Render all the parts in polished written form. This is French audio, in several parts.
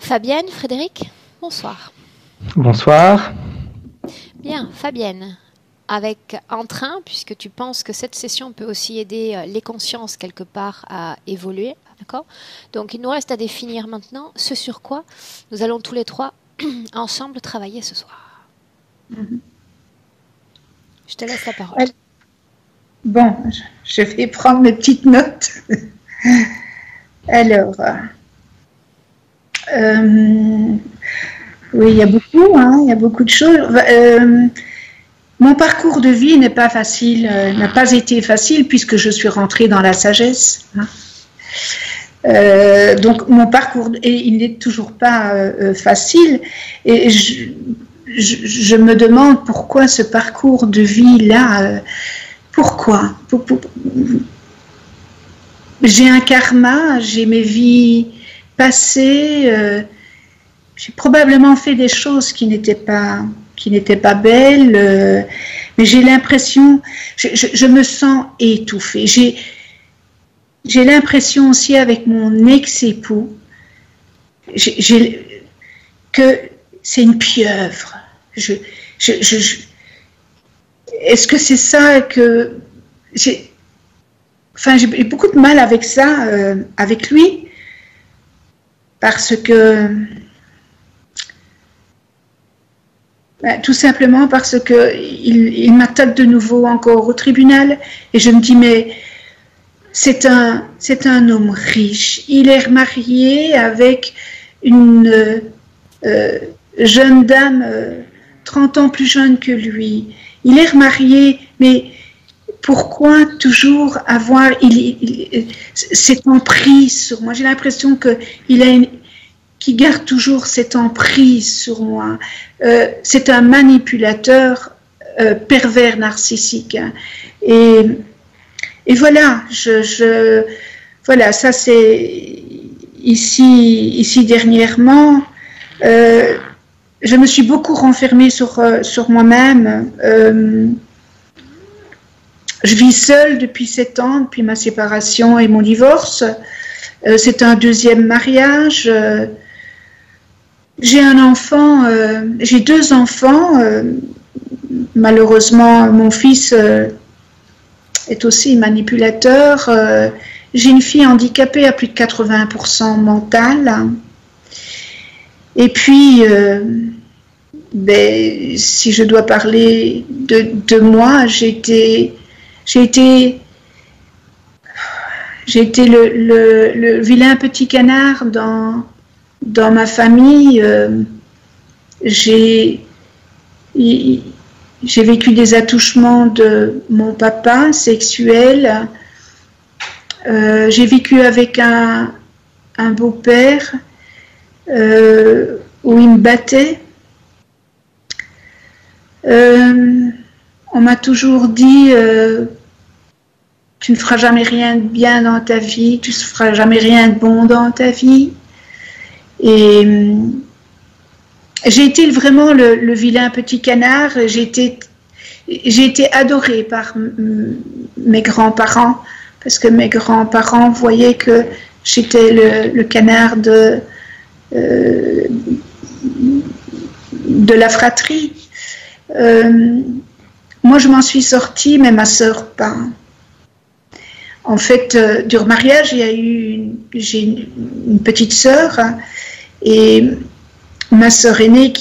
Fabienne, Frédéric, bonsoir. Bonsoir. Bien, Fabienne, avec entrain, puisque tu penses que cette session peut aussi aider les consciences quelque part à évoluer, d'accord? Donc il nous reste à définir maintenant ce sur quoi nous allons tous les trois ensemble travailler ce soir. Je te laisse la parole. Bon, je vais prendre mes petites notes. Alors, oui, il y a beaucoup de choses. Mon parcours de vie n'est pas facile, n'a pas été facile puisque je suis rentrée dans la sagesse. Donc mon parcours, et il n'est toujours pas facile. Et je me demande pourquoi ce parcours de vie-là, pourquoi j'ai un karma, j'ai mes vies passées, j'ai probablement fait des choses qui n'étaient pas belles, mais j'ai l'impression, je me sens étouffée. J'ai l'impression aussi avec mon ex-époux que c'est une pieuvre. Est-ce que c'est ça que j'ai beaucoup de mal avec ça, avec lui, parce que tout simplement parce que il m'attaque de nouveau encore au tribunal et je me dis mais c'est un homme riche, il est marié avec une jeune dame 30 ans plus jeune que lui, il est remarié, mais pourquoi toujours avoir cette emprise sur moi? J'ai l'impression qu'il garde toujours cette emprise sur moi. C'est un manipulateur pervers narcissique. Hein. Et voilà, voilà, ça c'est ici dernièrement. Je me suis beaucoup renfermée sur moi-même. Je vis seule depuis 7 ans, depuis ma séparation et mon divorce. C'est un deuxième mariage. J'ai un enfant, j'ai 2 enfants. Malheureusement, mon fils est aussi manipulateur. J'ai une fille handicapée à plus de 80% mentale. Et puis, si je dois parler de moi, j'ai été le vilain petit canard dans ma famille. J'ai vécu des attouchements de mon papa sexuel. J'ai vécu avec un beau-père où il me battait. On m'a toujours dit tu ne feras jamais rien de bien dans ta vie, tu ne feras jamais rien de bon dans ta vie. Et j'ai été vraiment le vilain petit canard. J'ai été adorée par mes grands-parents parce que mes grands-parents voyaient que j'étais le canard de la fratrie. Moi, je m'en suis sortie, mais ma sœur pas. En fait, du mariage, j'ai une petite sœur et ma sœur aînée,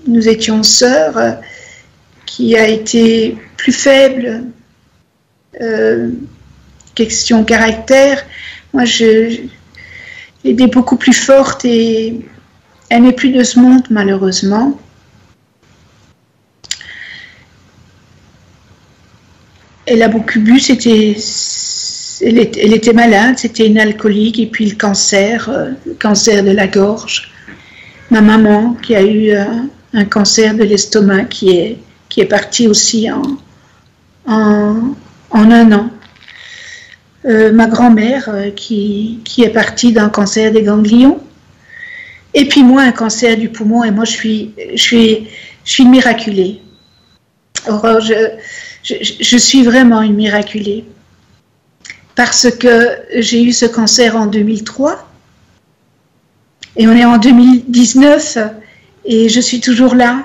nous étions sœurs, qui a été plus faible, question caractère. Moi, j'ai été beaucoup plus forte et elle n'est plus de ce monde, malheureusement. Elle a beaucoup bu, elle était malade, c'était une alcoolique, et puis le cancer de la gorge. Ma maman qui a eu un cancer de l'estomac qui est parti aussi en 1 an. Ma grand-mère qui est partie d'un cancer des ganglions. Et puis moi, un cancer du poumon, et moi je suis miraculée. Or, je suis vraiment une miraculée. Parce que j'ai eu ce cancer en 2003. Et on est en 2019 et je suis toujours là.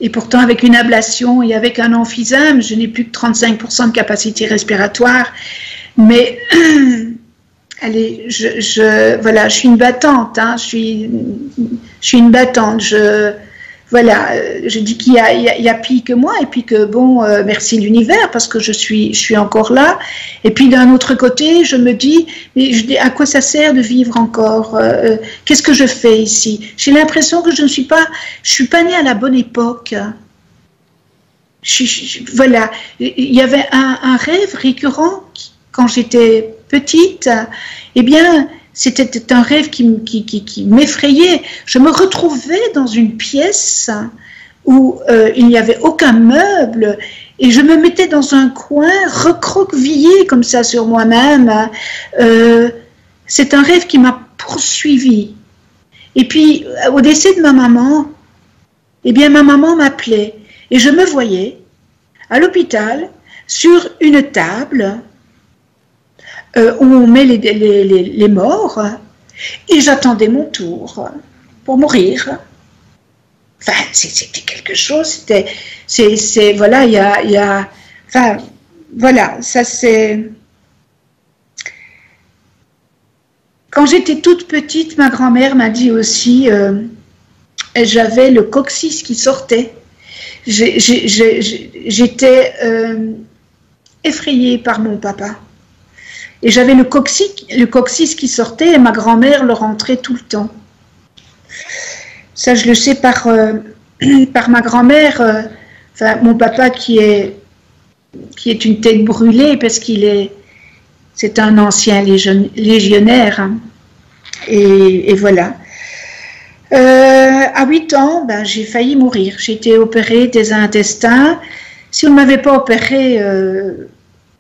Et pourtant, avec une ablation et avec un emphysème, je n'ai plus que 35% de capacité respiratoire. Mais, allez, voilà, je suis une battante. Hein, je suis une battante. Voilà, je dis qu'il y a pire que moi, et puis que bon, merci l'univers, parce que je suis encore là. Et puis d'un autre côté, je me dis, mais à quoi ça sert de vivre encore? Qu'est-ce que je fais ici? J'ai l'impression que je suis pas née à la bonne époque. Voilà, il y avait un rêve récurrent quand j'étais petite. Eh bien, c'était un rêve qui m'effrayait. Je me retrouvais dans une pièce où il n'y avait aucun meuble et je me mettais dans un coin recroquevillée comme ça sur moi-même. C'est un rêve qui m'a poursuivie. Et puis, au décès de ma maman, eh bien, ma maman m'appelait et je me voyais à l'hôpital sur une table où on met les morts, et j'attendais mon tour pour mourir. Enfin, c'était quelque chose, voilà, enfin, voilà, ça c'est... Quand j'étais toute petite, ma grand-mère m'a dit aussi, j'avais le coccyx qui sortait. J'étais effrayée par mon papa. Et j'avais le coccyx qui sortait et ma grand-mère le rentrait tout le temps. Ça, je le sais par ma grand-mère, enfin, mon papa qui est une tête brûlée parce c'est un ancien légionnaire. Hein. Et voilà. À 8 ans, ben, j'ai failli mourir. J'ai été opérée des intestins. Si on ne m'avait pas opérée,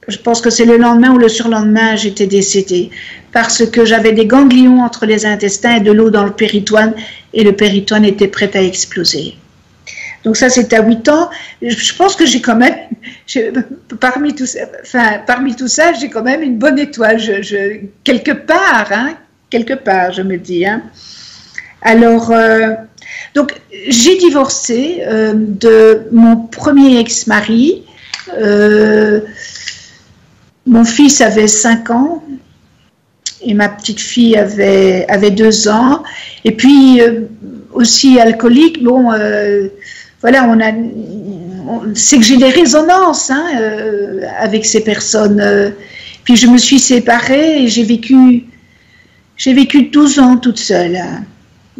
je pense que c'est le lendemain ou le surlendemain, j'étais décédée parce que j'avais des ganglions entre les intestins et de l'eau dans le péritoine et le péritoine était prêt à exploser. Donc ça, c'est à 8 ans. Je pense que j'ai quand même, parmi tout ça, j'ai quand même une bonne étoile. Quelque part, je me dis. Hein. Alors, donc, j'ai divorcé de mon premier ex-mari. Mon fils avait 5 ans et ma petite fille avait 2 ans. Et puis, aussi alcoolique, bon, voilà, c'est que j'ai des résonances avec ces personnes. Puis je me suis séparée et j'ai vécu 12 ans toute seule.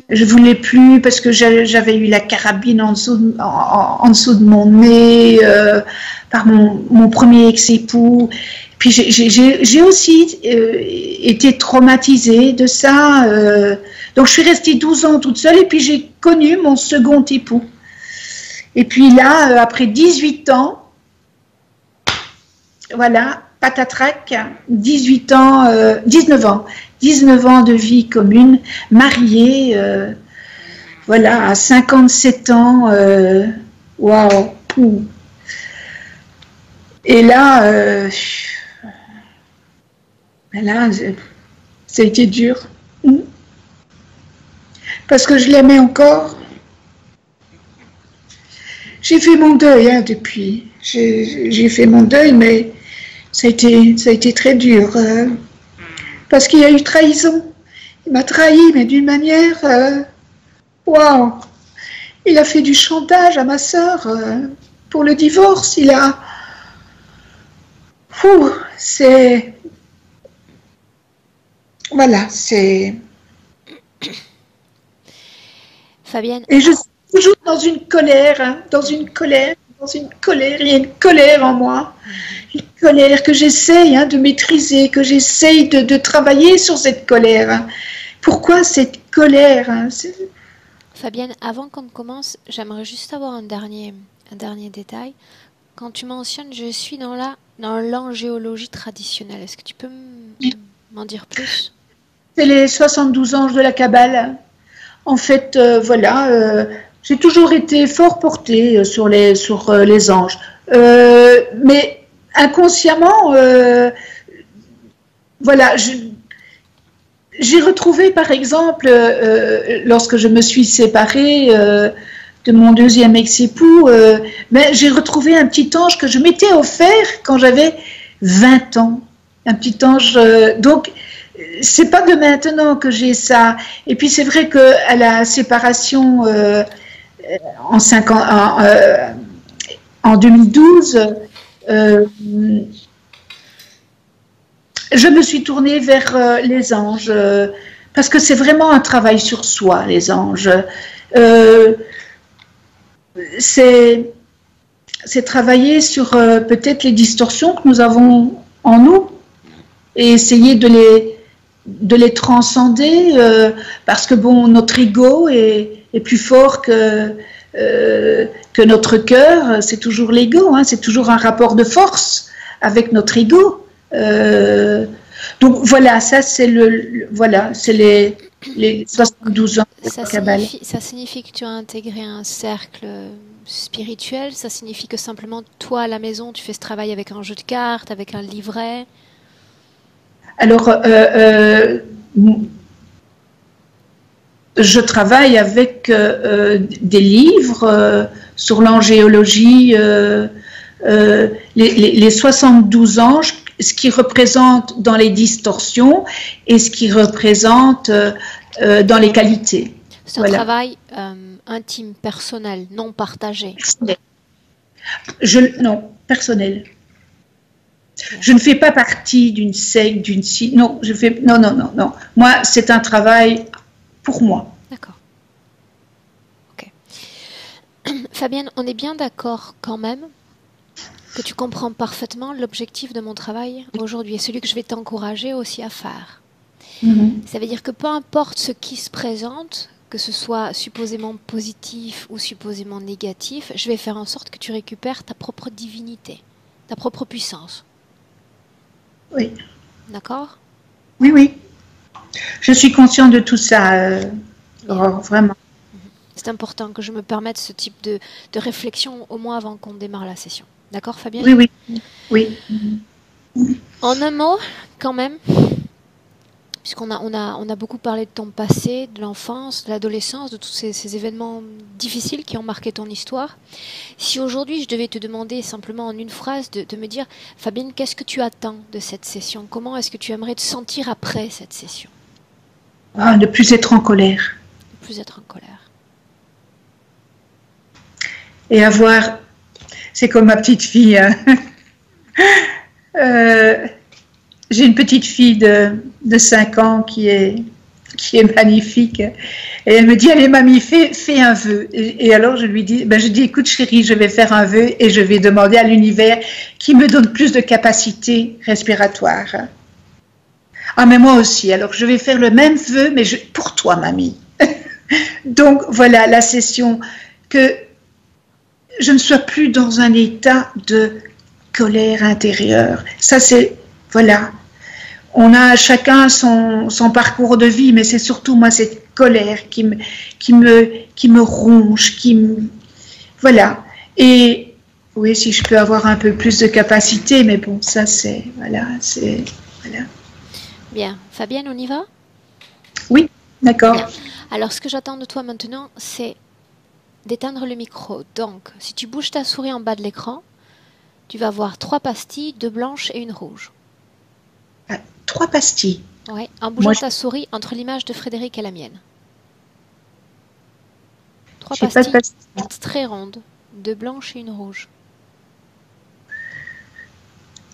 Je ne voulais plus parce que j'avais eu la carabine en dessous de mon nez par mon premier ex-époux. Puis j'ai aussi été traumatisée de ça. Donc je suis restée 12 ans toute seule et puis j'ai connu mon second époux. Et puis là, après 18 ans, voilà, patatrac, 19 ans de vie commune, mariée, voilà, à 57 ans, waouh. Et là, ça a été dur. Parce que je l'aimais encore. J'ai fait mon deuil depuis. J'ai fait mon deuil, mais ça a été très dur. Parce qu'il y a eu trahison. Il m'a trahi, mais d'une manière... Waouh. Il a fait du chantage à ma sœur pour le divorce. Il a... c'est... Voilà, c'est... Fabienne. Et je suis toujours dans une colère, il y a une colère en moi, une colère que j'essaye de maîtriser, que j'essaye de travailler sur cette colère. Pourquoi cette colère Fabienne, avant qu'on commence, j'aimerais juste avoir un dernier détail. Quand tu mentionnes « je suis dans l'angéologie traditionnelle », est-ce que tu peux m'en dire plus? C'est les 72 anges de la Kabbale. En fait, voilà, j'ai toujours été fort portée sur les anges. Mais inconsciemment, voilà, j'ai retrouvé, par exemple, lorsque je me suis séparée de mon deuxième ex-époux, ben, j'ai retrouvé un petit ange que je m'étais offert quand j'avais 20 ans. Un petit ange. Donc, c'est pas de maintenant que j'ai ça. Et puis, c'est vrai qu'à la séparation en, 50, en 2012, je me suis tournée vers les anges, parce que c'est vraiment un travail sur soi, les anges. Euh, c'est travailler sur peut-être les distorsions que nous avons en nous et essayer de les transcender, parce que bon, notre ego est plus fort que notre cœur. C'est toujours l'ego, hein, c'est toujours un rapport de force avec notre ego. Donc voilà, ça c'est voilà, c'est les 72 ans de la Kabbale. Ça signifie que tu as intégré un cercle spirituel. Ça signifie que simplement toi à la maison tu fais ce travail avec un jeu de cartes, avec un livret. Alors je travaille avec des livres sur l'angéologie, les 72 anges, ce qui représente dans les distorsions et ce qui représente dans les qualités. C'est un travail intime, personnel, non partagé. Non, personnel. Je ne fais pas partie d'une secte, d'une site. Non, non. Moi, c'est un travail pour moi. D'accord. Ok. Fabienne, on est bien d'accord quand même que tu comprends parfaitement l'objectif de mon travail aujourd'hui et celui que je vais t'encourager aussi à faire. Ça veut dire que peu importe ce qui se présente, que ce soit supposément positif ou supposément négatif, je vais faire en sorte que tu récupères ta propre divinité, ta propre puissance. Oui. D'accord ? Oui. Je suis consciente de tout ça, vraiment. C'est important que je me permette ce type de réflexion au moins avant qu'on démarre la session. D'accord, Fabienne ? Oui. En un mot, quand même, puisqu'on a beaucoup parlé de ton passé, de l'enfance, de l'adolescence, de tous ces événements difficiles qui ont marqué ton histoire. Si aujourd'hui je devais te demander simplement en une phrase de me dire, Fabienne, qu'est-ce que tu attends de cette session ? Comment est-ce que tu aimerais te sentir après cette session ? Ne plus être en colère. Ne plus être en colère. Et avoir... C'est comme ma petite fille. Hein. J'ai une petite fille de 5 ans qui est magnifique. Et elle me dit, allez mamie, fais un vœu. Et alors je lui dis, je dis, écoute chérie, je vais faire un vœu et je vais demander à l'univers qui me donne plus de capacité respiratoire. Ah mais moi aussi, alors je vais faire le même vœu, mais pour toi mamie. Donc voilà la session, que je ne sois plus dans un état de colère intérieure. Ça c'est, voilà. On a chacun son parcours de vie, mais c'est surtout moi cette colère qui me ronge, voilà. Et oui, si je peux avoir un peu plus de capacité, mais bon, ça c'est, voilà. Bien. Fabienne, on y va ? Oui, d'accord. Bien. Alors, ce que j'attends de toi maintenant, c'est d'éteindre le micro. Donc, si tu bouges ta souris en bas de l'écran, tu vas voir 3 pastilles, 2 blanches et une rouge. 3 pastilles. Oui, en bougeant ta souris entre l'image de Frédéric et la mienne. 3 pastilles très rondes, 2 blanches et une rouge.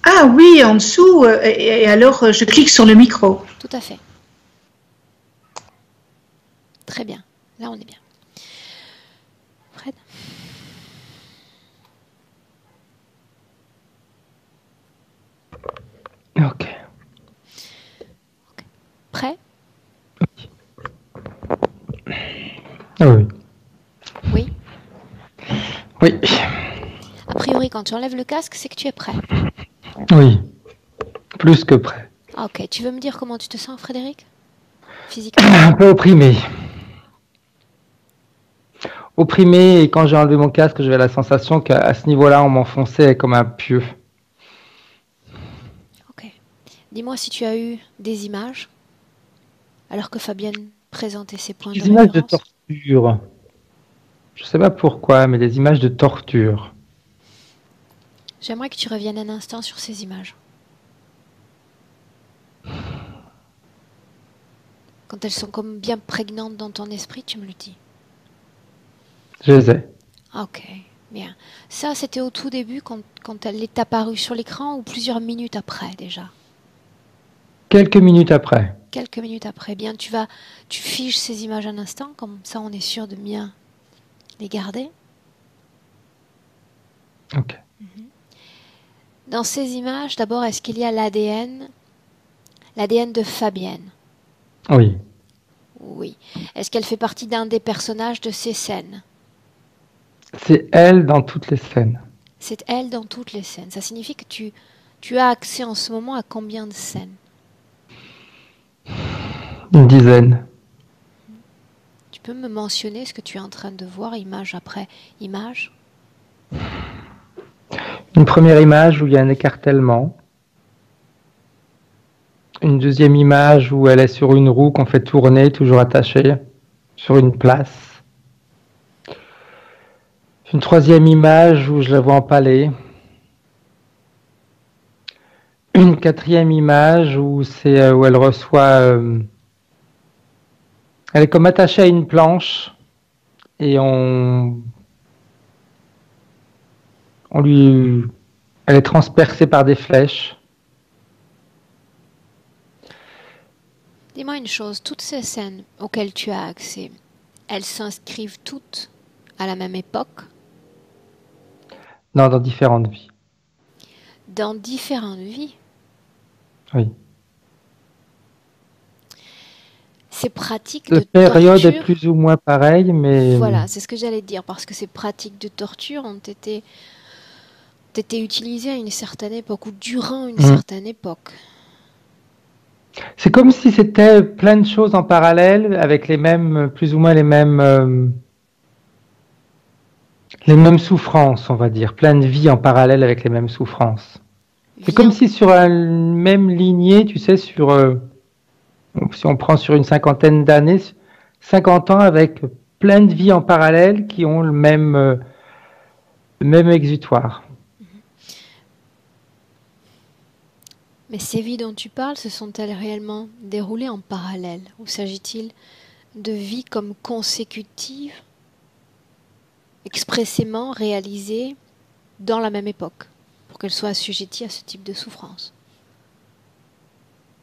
Ah oui, en dessous, et alors je clique sur le micro. Tout à fait. Très bien, là on est bien. Fred ? Ok. Prêt ? Oui. Oui ? Oui. A priori, quand tu enlèves le casque, c'est que tu es prêt. Oui. Plus que prêt. Ah, ok, tu veux me dire comment tu te sens, Frédéric ? Physiquement ? Un peu opprimé. Opprimé, et quand j'ai enlevé mon casque, j'avais la sensation qu'à ce niveau-là, on m'enfonçait comme un pieu. Ok. Dis-moi si tu as eu des images. alors que Fabienne présentait ses points de Des images de référence. torture. Je sais pas pourquoi, mais des images de torture. J'aimerais que tu reviennes un instant sur ces images. Quand elles sont comme bien prégnantes dans ton esprit, tu me le dis. Je les ai. Ok, bien. Ça, c'était au tout début, quand elle est apparue sur l'écran, ou plusieurs minutes après déjà? Quelques minutes après. Quelques minutes après. Bien, tu fiches ces images un instant, comme ça on est sûr de bien les garder. Ok. Dans ces images, d'abord, est-ce qu'il y a l'ADN de Fabienne? Oui. Oui. Est-ce qu'elle fait partie d'un des personnages de ces scènes? C'est elle dans toutes les scènes. C'est elle dans toutes les scènes. Ça signifie que tu as accès en ce moment à combien de scènes? Une dizaine. Tu peux me mentionner ce que tu es en train de voir, image après image? Une première image où il y a un écartèlement. Une deuxième image où elle est sur une roue qu'on fait tourner, toujours attachée, sur une place. Une troisième image où je la vois empalée. Une quatrième image où c'est où elle reçoit. Elle est comme attachée à une planche et elle est transpercée par des flèches. Dis-moi une chose, toutes ces scènes auxquelles tu as accès, elles s'inscrivent toutes à la même époque, Non, dans différentes vies. dans différentes vies. Oui. Ces pratiques La de période torture, est plus ou moins pareille, mais voilà, c'est ce que j'allais dire, parce que ces pratiques de torture ont été utilisées à une certaine époque, ou durant une certaine époque. c'est comme si c'était plein de choses en parallèle, avec les mêmes, plus ou moins les mêmes souffrances, on va dire. Plein de vies en parallèle avec les mêmes souffrances. C'est comme si sur une même lignée, tu sais, si on prend sur une cinquantaine d'années, 50 ans avec plein de vies en parallèle qui ont le même exutoire. Mais ces vies dont tu parles, se sont-elles réellement déroulées en parallèle? Ou s'agit-il de vies comme consécutives, expressément réalisées dans la même époque, pour qu'elles soient assujetties à ce type de souffrance?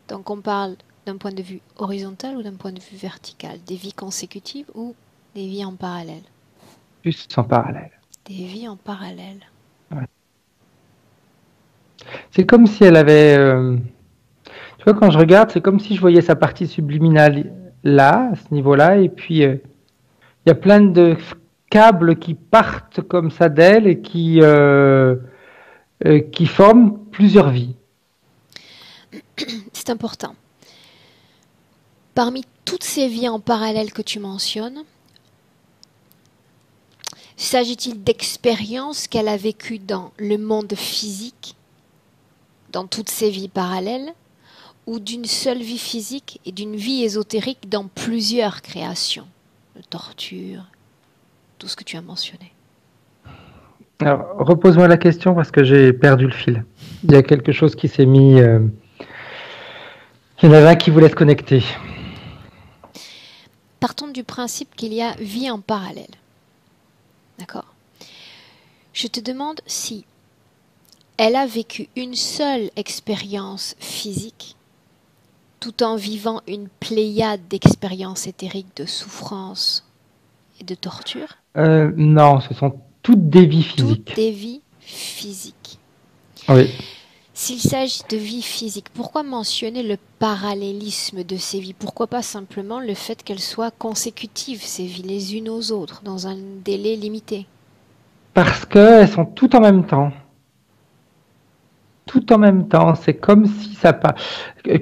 Donc on parle d'un point de vue horizontal ou d'un point de vue vertical? Des vies consécutives ou des vies en parallèle? Juste en parallèle. Des vies en parallèle. Ouais. C'est comme si elle avait... tu vois, quand je regarde, c'est comme si je voyais sa partie subliminale là, à ce niveau-là, et puis il y a plein de câbles qui partent comme ça d'elle et qui forment plusieurs vies. C'est important. Parmi toutes ces vies en parallèle que tu mentionnes, s'agit-il d'expériences qu'elle a vécues dans le monde physique, dans toutes ces vies parallèles, ou d'une seule vie physique et d'une vie ésotérique dans plusieurs créations, de torture, tout ce que tu as mentionné? Alors, repose-moi la question parce que j'ai perdu le fil. Il y a quelque chose qui s'est mis... il y en avait un qui voulait se connecter. Partons du principe qu'il y a vie en parallèle. D'accord? Je te demande si elle a vécu une seule expérience physique tout en vivant une pléiade d'expériences éthériques de souffrance et de torture. Non, ce sont toutes des vies physiques. Toutes des vies physiques. Oui. S'il s'agit de vies physiques, pourquoi mentionner le parallélisme de ces vies? Pourquoi pas simplement le fait qu'elles soient consécutives, ces vies, les unes aux autres, dans un délai limité? Parce qu'elles sont toutes en même temps. Tout en même temps. C'est comme si ça...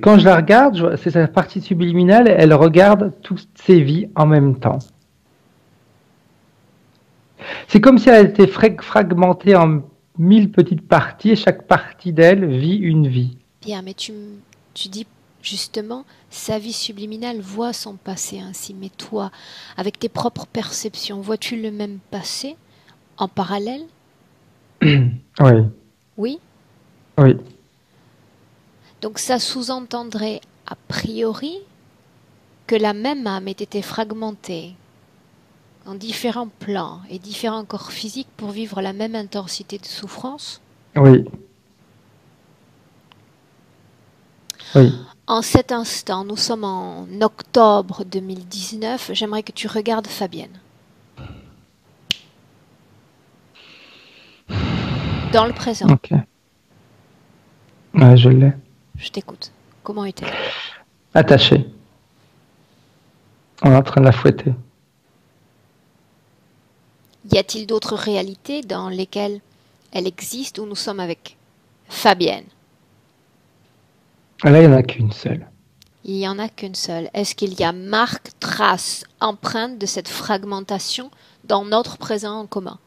Quand je la regarde, c'est sa partie subliminale, elle regarde toutes ces vies en même temps. C'est comme si elle était fragmentée en 1000 petites parties et chaque partie d'elle vit une vie. Bien, mais tu dis Justement, sa vie subliminale voit son passé ainsi. Mais toi, avec tes propres perceptions, vois-tu le même passé en parallèle? Oui, Oui. oui, Donc ça sous-entendrait a priori que la même âme ait été fragmentée en différents plans et différents corps physiques pour vivre la même intensité de souffrance. oui, oui. En cet instant, nous sommes en octobre 2019, j'aimerais que tu regardes Fabienne. Dans le présent. Ok. Ouais, je l'ai. Je t'écoute. Comment est-elle? Attachée. On est en train de la fouetter. Y a-t-il d'autres réalités dans lesquelles elle existe où nous sommes avec Fabienne? Là, il n'y en a qu'une seule. Il n'y en a qu'une seule. Est-ce qu'il y a marque, trace, empreinte de cette fragmentation dans notre présent en commun?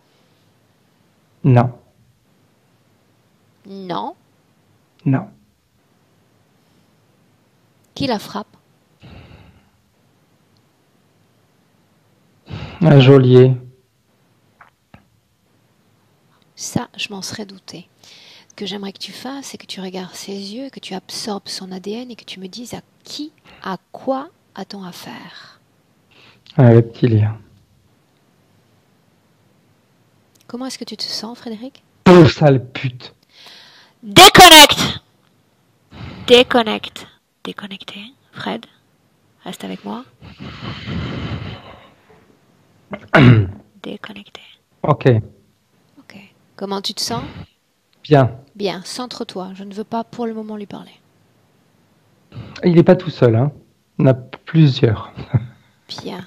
Non, Non. non. Qui la frappe? Un geôlier. Ça, je m'en serais douté. Ce que j'aimerais que tu fasses, c'est que tu regardes ses yeux, que tu absorbes son ADN et que tu me dises à qui, à quoi a-t-on affaire? Un reptilien. Comment est-ce que tu te sens, Frédéric? Pauvre sale pute. Déconnecte! Déconnecte. Déconnecté. Fred, reste avec moi. Déconnecté. Ok, Ok. Comment tu te sens? bien. Bien, centre-toi. Je ne veux pas pour le moment lui parler. Il n'est pas tout seul, hein. On a plusieurs. Bien.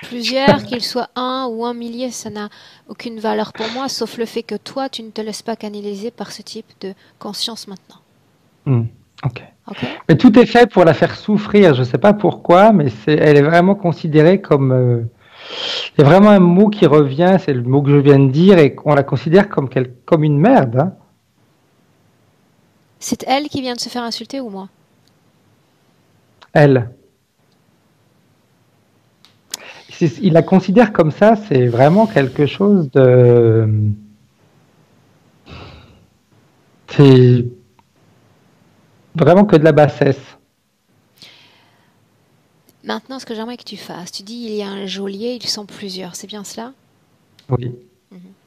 Plusieurs, qu'ils soient un ou un millier, ça n'a aucune valeur pour moi, sauf le fait que toi, tu ne te laisses pas canaliser par ce type de conscience maintenant. Ok. Ok? Mais tout est fait pour la faire souffrir. Je ne sais pas pourquoi, mais elle est vraiment considérée comme. Il y a vraiment un mot qui revient, c'est le mot que je viens de dire, et on la considère comme une merde. Hein. C'est elle qui vient de se faire insulter ou moi? Elle. Il la considère comme ça, c'est vraiment quelque chose de. C'est vraiment que de la bassesse. Maintenant, ce que j'aimerais que tu fasses, tu dis il y a un geôlier, ils sont plusieurs, c'est bien cela? Oui.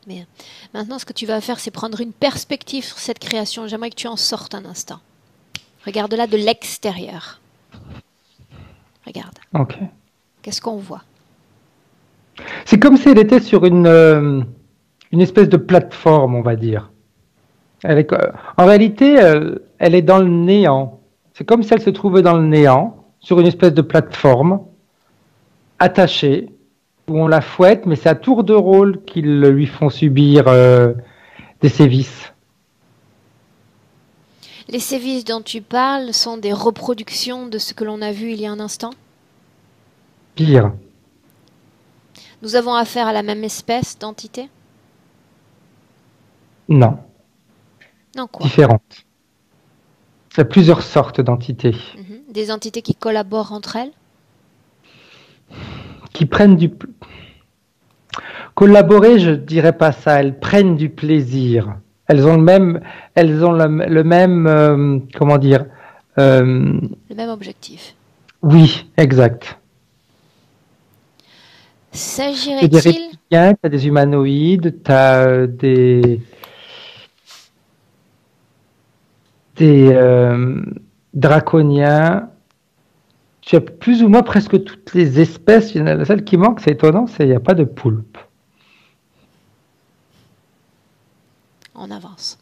Bien. Maintenant, ce que tu vas faire, c'est prendre une perspective sur cette création. J'aimerais que tu en sortes un instant. Regarde-la de l'extérieur. Regarde. Ok. Qu'est-ce qu'on voit? C'est comme si elle était sur une espèce de plateforme, on va dire. En réalité, elle est dans le néant. C'est comme si elle se trouvait dans le néant, sur une espèce de plateforme, attachée, où on la fouette, mais c'est à tour de rôle qu'ils lui font subir des sévices. Les sévices dont tu parles sont des reproductions de ce que l'on a vu il y a un instant? Pire. Nous avons affaire à la même espèce d'entité? Non. Non, quoi? Différentes. Il y a plusieurs sortes d'entités. Des entités qui collaborent entre elles? Qui prennent du... Collaborer, je dirais pas ça. Elles prennent du plaisir. Elles ont le même, comment dire Le même objectif. Oui, exact. S'agirait-il... Tu as des reptiliens, tu as des humanoïdes, tu as des draconiens. Tu as plus ou moins presque toutes les espèces. La seule qui manque, c'est étonnant, c'est qu'il n'y a pas de poulpe. On avance.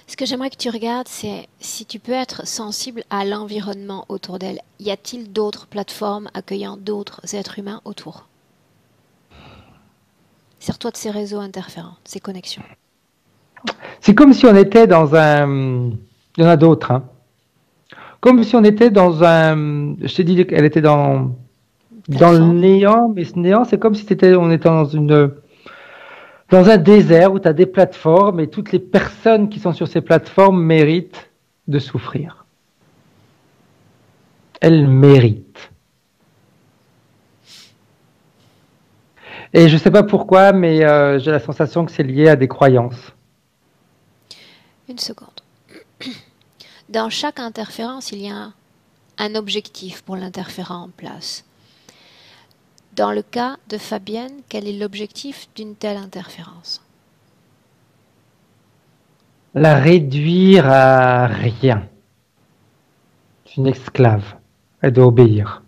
Ce que j'aimerais que tu regardes, c'est si tu peux être sensible à l'environnement autour d'elle. Y a-t-il d'autres plateformes accueillant d'autres êtres humains autour? Sers-toi de ces réseaux interférents, de ces connexions. C'est comme si on était dans un... Il y en a d'autres, hein. Comme si on était dans un... Je t'ai dit qu'elle était dans le néant, mais ce néant, c'est comme si on était dans un désert où tu as des plateformes et toutes les personnes qui sont sur ces plateformes méritent de souffrir. elle mérite. Et je ne sais pas pourquoi, mais j'ai la sensation que c'est lié à des croyances. Une seconde. Dans chaque interférence, il y a un objectif pour l'interférent en place. Dans le cas de Fabienne, quel est l'objectif d'une telle interférence? La réduire à rien. C'est une esclave. Elle doit obéir.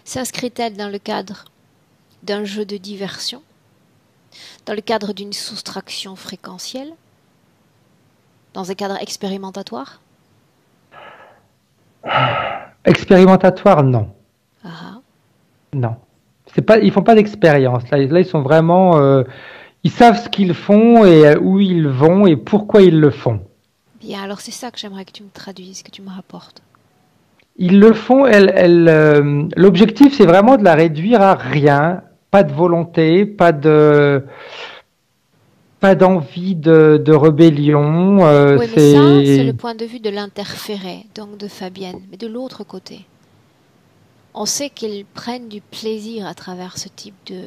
S'inscrit-elle dans le cadre d'un jeu de diversion? Dans le cadre d'une soustraction fréquentielle? Dans un cadre expérimentatoire? Expérimentatoire, non. Ah. Non. Ils font pas d'expérience. Là, ils sont vraiment... ils savent ce qu'ils font et où ils vont et pourquoi ils le font. Bien, alors c'est ça que j'aimerais que tu me traduises, que tu me rapportes. Ils le font, l'objectif c'est vraiment de la réduire à rien, pas de volonté, pas d'envie de rébellion. Oui, mais ça, c'est le point de vue de l'interféré, donc de Fabienne. Mais de l'autre côté, on sait qu'ils prennent du plaisir à travers ce type de...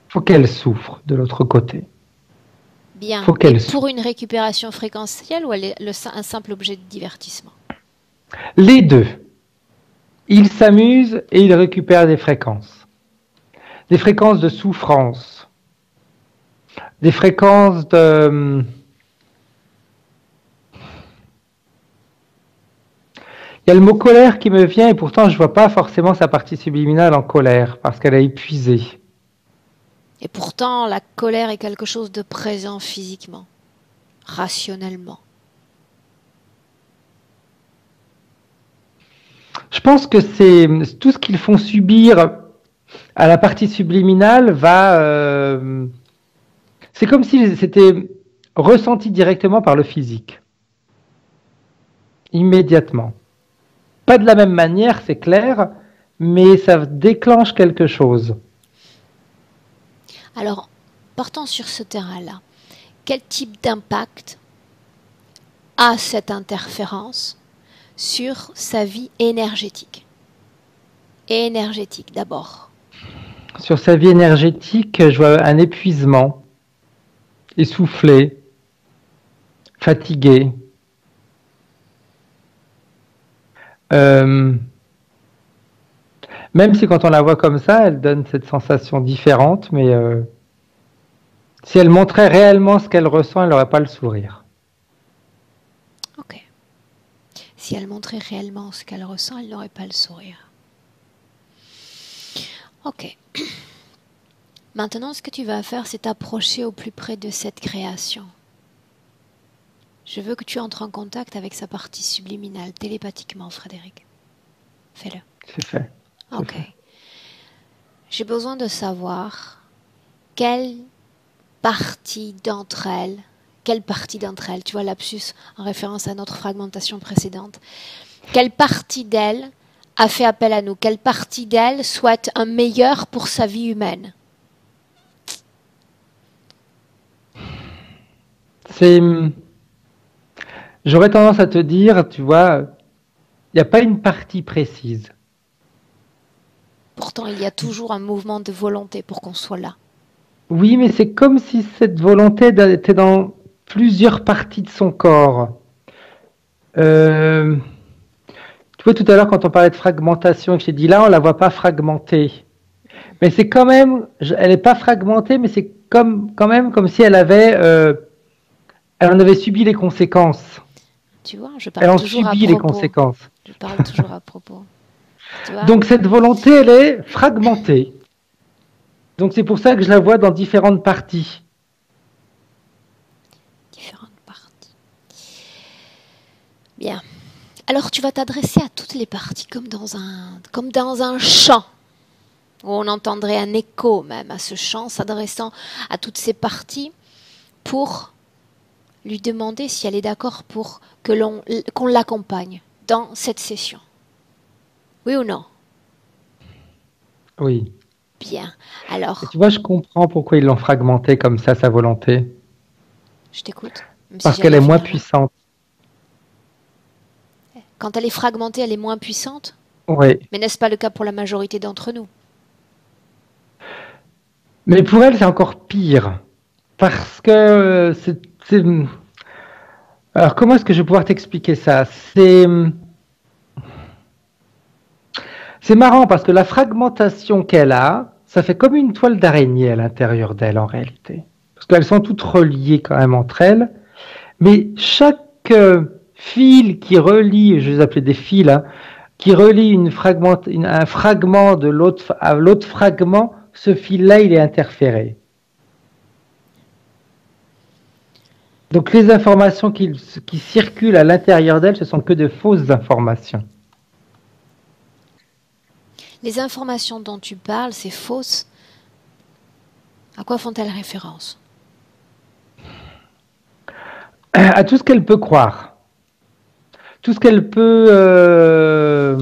Faut qu'elle souffre de l'autre côté. Bien. Faut qu'elle pour une récupération fréquentielle ou elle est un simple objet de divertissement? Les deux. Ils s'amusent et ils récupèrent des fréquences. Des fréquences de souffrance. Des fréquences de... Il y a le mot colère qui me vient et pourtant je ne vois pas forcément sa partie subliminale en colère parce qu'elle est épuisée. Et pourtant, la colère est quelque chose de présent physiquement, rationnellement. Je pense que c'est tout ce qu'ils font subir à la partie subliminale va... c'est comme si c'était ressenti directement par le physique. Immédiatement. Pas de la même manière, c'est clair, mais ça déclenche quelque chose. Alors, partons sur ce terrain-là. Quel type d'impact a cette interférence sur sa vie énergétique? Énergétique d'abord. Sur sa vie énergétique, je vois un épuisement, essoufflé, fatigué. Même si quand on la voit comme ça, elle donne cette sensation différente, mais si elle montrait réellement ce qu'elle ressent, elle n'aurait pas le sourire. Ok. Si elle montrait réellement ce qu'elle ressent, elle n'aurait pas le sourire. Ok. Maintenant, ce que tu vas faire, c'est t'approcher au plus près de cette création. Je veux que tu entres en contact avec sa partie subliminale, télépathiquement, Frédéric. Fais-le. C'est fait. Ok. J'ai besoin de savoir quelle partie d'entre elles, tu vois, lapsus en référence à notre fragmentation précédente, quelle partie d'elle a fait appel à nous, quelle partie d'elle souhaite un meilleur pour sa vie humaine? J'aurais tendance à te dire, tu vois, il n'y a pas une partie précise. Pourtant, il y a toujours un mouvement de volonté pour qu'on soit là. Oui, mais c'est comme si cette volonté était dans plusieurs parties de son corps. Tu vois, tout à l'heure, quand on parlait de fragmentation, je t'ai dit là, on la voit pas fragmentée. Mais c'est quand même, elle n'est pas fragmentée, mais c'est quand même comme si elle en avait subi les conséquences. Tu vois, je parle toujours à propos. Elle en subit les conséquences. Je parle toujours à propos. Tu vois? Donc cette volonté, elle est fragmentée. Donc c'est pour ça que je la vois dans différentes parties. Différentes parties. Bien. Alors tu vas t'adresser à toutes les parties comme dans un chant, où on entendrait un écho même à ce chant, s'adressant à toutes ces parties pour lui demander si elle est d'accord pour qu'on l'accompagne dans cette session. Oui ou non? Oui. Bien. Alors. Et tu vois, je comprends pourquoi ils l'ont fragmentée comme ça, sa volonté. Je t'écoute. Parce qu'elle est moins puissante. Quand elle est fragmentée, elle est moins puissante. Oui. Mais n'est-ce pas le cas pour la majorité d'entre nous? Mais pour elle, c'est encore pire. Parce que alors, comment est-ce que je vais pouvoir t'expliquer ça? C'est marrant parce que la fragmentation qu'elle a, ça fait comme une toile d'araignée à l'intérieur d'elle en réalité. Parce qu'elles sont toutes reliées quand même entre elles. Mais chaque fil qui relie, je les appelais des fils, hein, qui relie un fragment de l'autre à l'autre fragment, ce fil-là, il est interféré. Donc les informations qui circulent à l'intérieur d'elle, ce sont que de fausses informations. Les informations dont tu parles, c'est fausses. À quoi font-elles référence? À tout ce qu'elle peut croire. Tout ce qu'elle peut...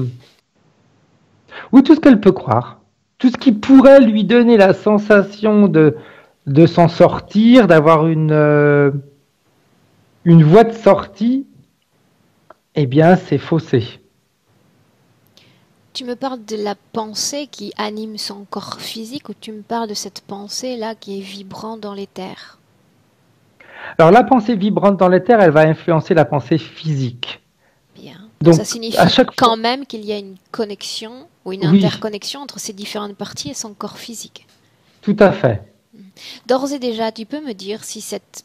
Oui, tout ce qu'elle peut croire. Tout ce qui pourrait lui donner la sensation de s'en sortir, d'avoir une voie de sortie, eh bien, c'est faussé. Tu me parles de la pensée qui anime son corps physique ou tu me parles de cette pensée-là qui est vibrante dans l'éther? Alors, la pensée vibrante dans l'éther, elle va influencer la pensée physique. Bien. Donc, ça signifie à chaque quand fois... même qu'il y a une connexion ou une Oui, interconnexion entre ces différentes parties et son corps physique. tout à fait. D'ores et déjà, tu peux me dire si cette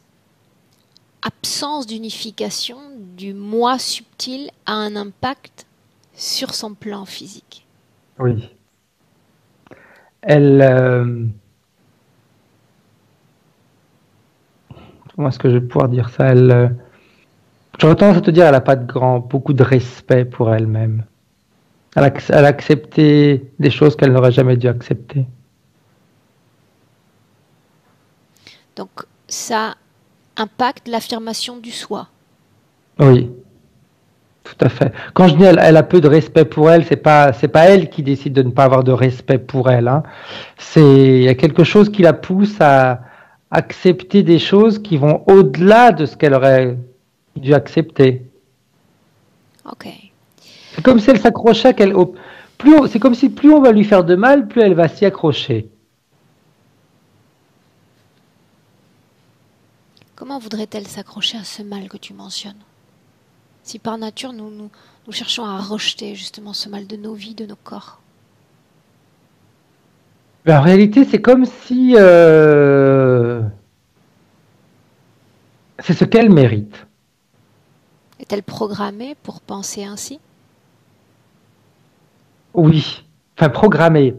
absence d'unification du moi subtil a un impact sur son plan physique? Oui. Elle... Comment est-ce que je vais pouvoir dire ça? J'aurais tendance à te dire, elle n'a pas beaucoup de respect pour elle-même. Elle a accepté des choses qu'elle n'aurait jamais dû accepter. Donc, ça impacte l'affirmation du soi. Oui, tout à fait. Quand je dis elle a peu de respect pour elle, c'est pas elle qui décide de ne pas avoir de respect pour elle, hein. Il y a quelque chose qui la pousse à accepter des choses qui vont au-delà de ce qu'elle aurait dû accepter. Ok. C'est comme si elle s'accrochait, c'est comme si plus on va lui faire de mal, plus elle va s'y accrocher. Comment voudrait-elle s'accrocher à ce mal que tu mentionnes? Si par nature nous cherchons à rejeter justement ce mal de nos vies, de nos corps. Mais en réalité, c'est comme si c'est ce qu'elle mérite. Est-elle programmée pour penser ainsi? Oui, enfin programmé.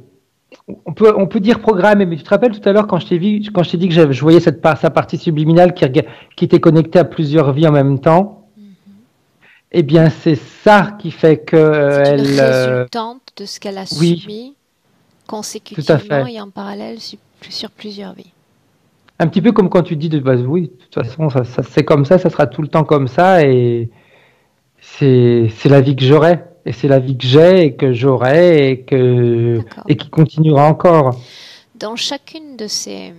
On peut dire programmé, mais tu te rappelles tout à l'heure quand je t'ai dit que je voyais sa partie subliminale qui était connectée à plusieurs vies en même temps. Eh bien, c'est ça qui fait que c'est une résultante de ce qu'elle a subi consécutivement et en parallèle sur plusieurs vies. Un petit peu comme quand tu dis de base, oui, de toute façon, c'est comme ça sera tout le temps comme ça, et c'est la vie que j'aurai, et c'est la vie que j'ai et que j'aurai et qui continuera encore. Dans chacune de ces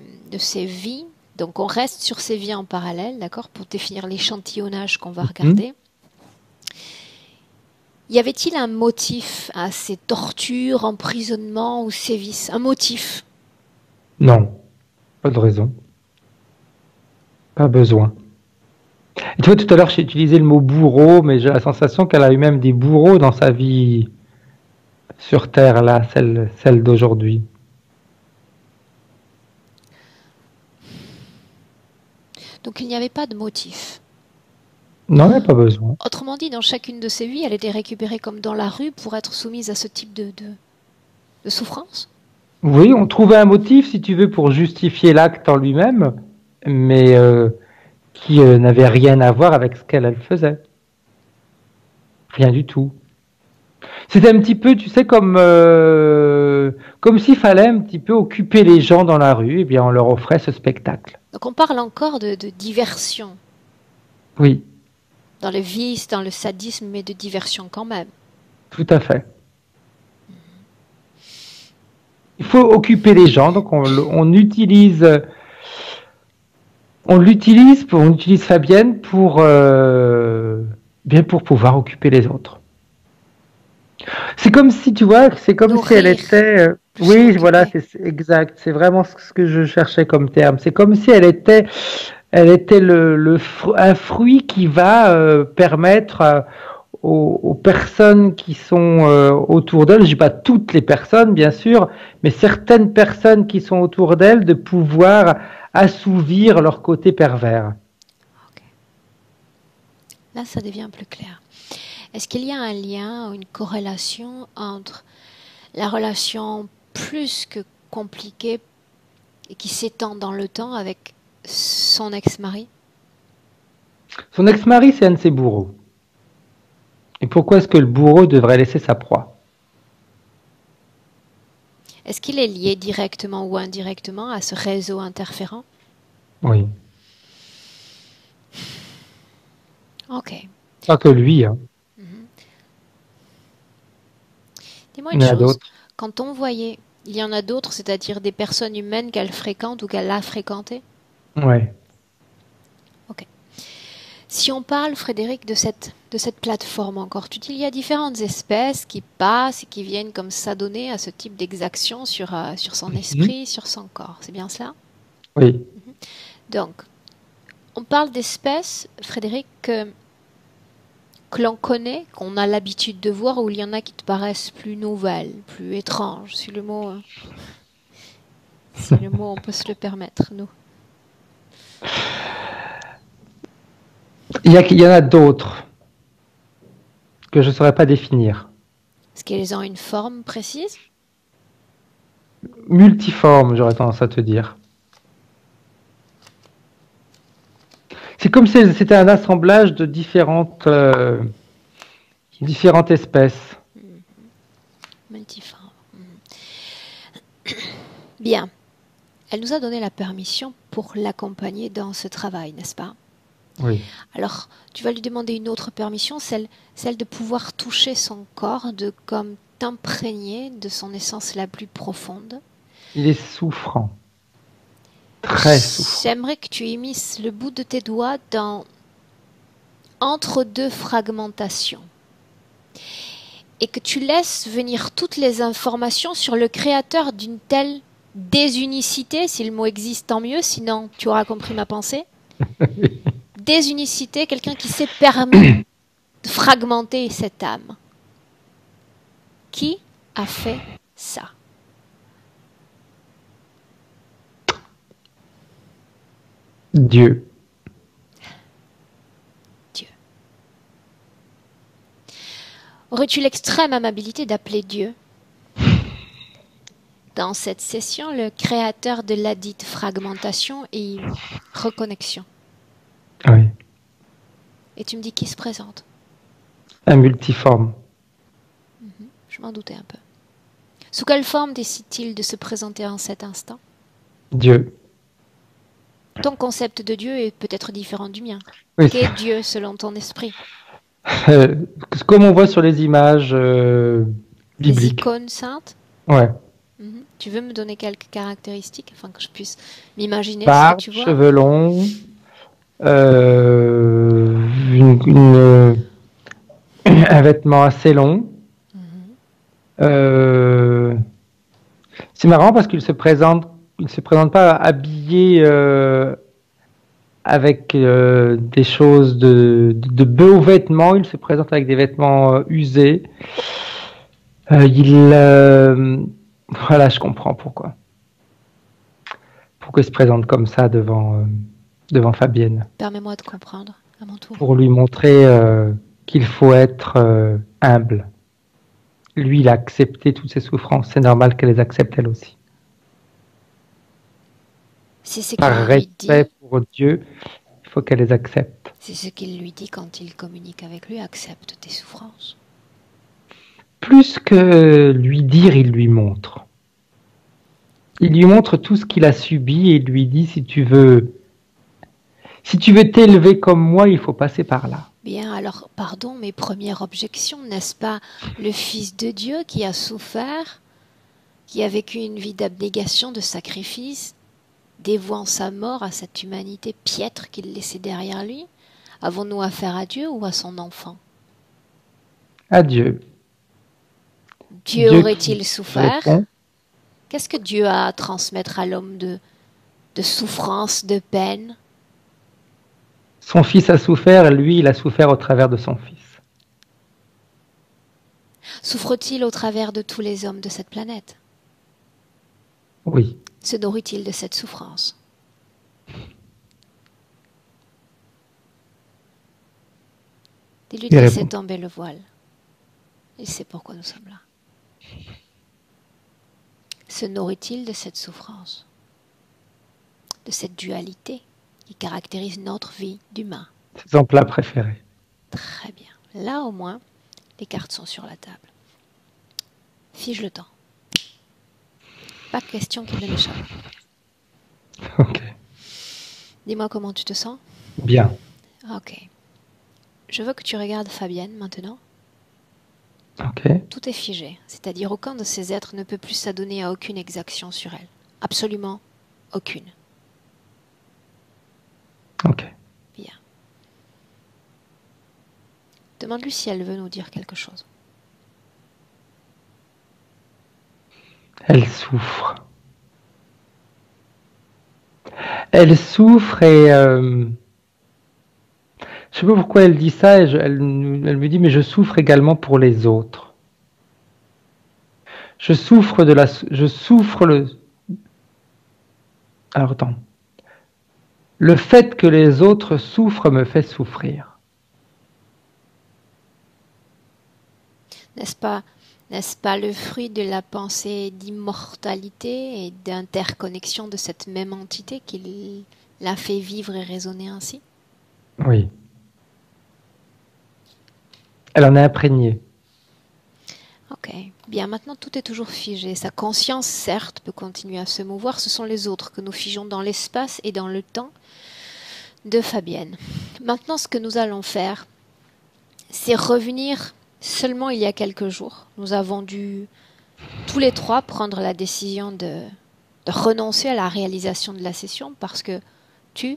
vies, donc on reste sur ces vies en parallèle, d'accord, pour définir l'échantillonnage qu'on va regarder. Y avait-il un motif à ces tortures, emprisonnements ou sévices? Un motif? Non, pas de raison. Pas besoin. Et tu vois, tout à l'heure, j'ai utilisé le mot bourreau, mais j'ai la sensation qu'elle a eu même des bourreaux dans sa vie sur Terre, là, celle d'aujourd'hui. Donc il n'y avait pas de motif. Non, il n'y a pas besoin. Autrement dit, dans chacune de ces vies, elle était récupérée comme dans la rue pour être soumise à ce type de souffrance? Oui, on trouvait un motif, si tu veux, pour justifier l'acte en lui-même, mais qui n'avait rien à voir avec ce qu'elle faisait. Rien du tout. C'était un petit peu, tu sais, comme s'il fallait un petit peu occuper les gens dans la rue, et bien on leur offrait ce spectacle. Donc on parle encore de diversion. Oui. Dans le vice, dans le sadisme, mais de diversion quand même. Tout à fait. Il faut occuper les gens, donc on utilise Fabienne pour pouvoir occuper les autres. C'est comme si, tu vois, c'est comme si elle Nourrir, était. plus s'en Oui, voilà, occuper. c'est exact. C'est vraiment ce que je cherchais comme terme. C'est comme si elle était un fruit qui va permettre aux personnes qui sont autour d'elle, je dis pas toutes les personnes, bien sûr, mais certaines personnes qui sont autour d'elle, de pouvoir assouvir leur côté pervers. Ok. Là, ça devient plus clair. Est-ce qu'il y a un lien ou une corrélation entre la relation plus que compliquée et qui s'étend dans le temps avec son ex-mari? Son ex-mari, c'est un de ses bourreaux. Et pourquoi est-ce que le bourreau devrait laisser sa proie? Est-ce qu'il est lié directement ou indirectement à ce réseau interférent? Oui. Ok. Pas que lui, hein. Mhm. Dis-moi Il une y en a chose. d'autres. Quand on voyait, il y en a d'autres, c'est-à-dire des personnes humaines qu'elle fréquente ou qu'elle a fréquentées? Ouais. Ok. Si on parle, Frédéric, de cette plateforme encore, tu dis il y a différentes espèces qui passent et qui viennent comme s'adonner à ce type d'exaction sur son Mhm. esprit, sur son corps. C'est bien cela? Oui. Donc, on parle d'espèces, Frédéric, que l'on connaît, qu'on a l'habitude de voir, ou il y en a qui te paraissent plus nouvelles, plus étranges, si le mot on peut se le permettre, nous. Il y en a d'autres que je ne saurais pas définir. Est-ce qu'elles ont une forme précise? Multiforme, j'aurais tendance à te dire. C'est comme si c'était un assemblage de différentes espèces. Multiforme. Bien. Elle nous a donné la permission pour l'accompagner dans ce travail, n'est-ce pas? Oui. Alors, tu vas lui demander une autre permission, celle de pouvoir toucher son corps, de comme t'imprégner de son essence la plus profonde. Il est souffrant. Très souffrant. J'aimerais que tu immisces le bout de tes doigts entre deux fragmentations et que tu laisses venir toutes les informations sur le créateur d'une telle désunicité, si le mot existe, tant mieux, sinon tu auras compris ma pensée. Désunicité, quelqu'un qui s'est permis de fragmenter cette âme. Qui a fait ça? Dieu. Dieu. Aurais-tu l'extrême amabilité d'appeler Dieu dans cette session le créateur de ladite fragmentation et reconnexion? Oui. Et tu me dis qui se présente? Un multiforme. Je m'en doutais un peu. Sous quelle forme décide-t-il de se présenter en cet instant? Dieu. Ton concept de Dieu est peut-être différent du mien. Oui, Qu'est Dieu selon ton esprit? euh, comme on voit sur les images Les bibliques. icônes saintes? Ouais. Tu veux me donner quelques caractéristiques afin que je puisse m'imaginer ce que Barbe, tu vois? cheveux longs, un vêtement assez long. C'est marrant parce il se présente pas habillé avec des choses de beaux vêtements. Il se présente avec des vêtements usés. Euh, il, euh, voilà, je comprends pourquoi. Pourquoi il se présente comme ça devant Fabienne. Permets-moi de comprendre à mon tour. Pour lui montrer qu'il faut être humble. Lui, il a accepté toutes ses souffrances. C'est normal qu'elle les accepte elle aussi. C'est ce Par qu'il lui respect dit. pour Dieu, il faut qu'elle les accepte. C'est ce qu'il lui dit quand il communique avec lui. Accepte tes souffrances. Plus que lui dire, il lui montre. Il lui montre tout ce qu'il a subi et il lui dit si tu veux t'élever comme moi, il faut passer par là. Bien, alors, pardon, mes premières objections, n'est-ce pas le Fils de Dieu qui a souffert, qui a vécu une vie d'abnégation, de sacrifice, dévouant sa mort à cette humanité piètre qu'il laissait derrière lui? Avons-nous affaire à Dieu ou à son enfant? Adieu. Dieu Dieu aurait-il qui souffert? répond. Qu'est-ce que Dieu a à transmettre à l'homme de souffrance, de peine? Son fils a souffert, et lui, il a souffert au travers de son fils. Souffre-t-il au travers de tous les hommes de cette planète? Oui, Se nourrit-il de cette souffrance? Dis-lui de il laisser répond. tomber le voile. Il sait pourquoi nous sommes là. Se nourrit-il de cette souffrance? De cette dualité qui caractérise notre vie d'humain? C'est son plat préféré. Très bien. Là au moins, les cartes sont sur la table. Fige le temps. Pas de question qu'il ne m'échappe. Ok. Dis-moi comment tu te sens? Bien. Ok. Je veux que tu regardes Fabienne maintenant. Ok. Tout est figé, c'est-à-dire aucun de ces êtres ne peut plus s'adonner à aucune exaction sur elle. Absolument aucune. Ok. Bien. Demande-lui si elle veut nous dire quelque chose. Elle souffre. Elle souffre et je sais pas pourquoi elle dit ça. Elle me dit mais je souffre également pour les autres. Je souffre je souffre Alors attends. Le fait que les autres souffrent me fait souffrir. N'est-ce pas le fruit de la pensée d'immortalité et d'interconnexion de cette même entité qui l'a fait vivre et raisonner ainsi? Oui. Elle en est imprégnée. Ok. Bien, maintenant tout est toujours figé. Sa conscience, certes, peut continuer à se mouvoir. Ce sont les autres que nous figeons dans l'espace et dans le temps de Fabienne. Maintenant, ce que nous allons faire, c'est revenir seulement il y a quelques jours. Nous avons dû tous les trois prendre la décision de renoncer à la réalisation de la session parce que tu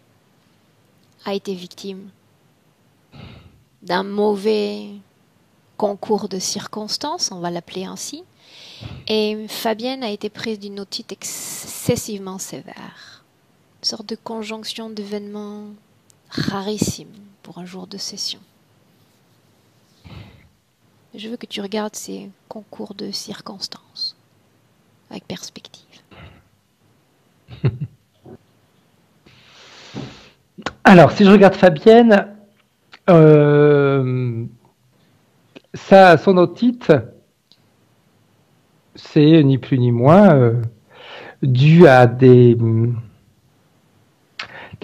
as été victime d'un mauvais concours de circonstances, on va l'appeler ainsi, et Fabienne a été prise d'une otite excessivement sévère. Une sorte de conjonction d'événements rarissimes pour un jour de session. Je veux que tu regardes ces concours de circonstances avec perspective. Alors, si je regarde Fabienne, son otite, c'est ni plus ni moins dû à des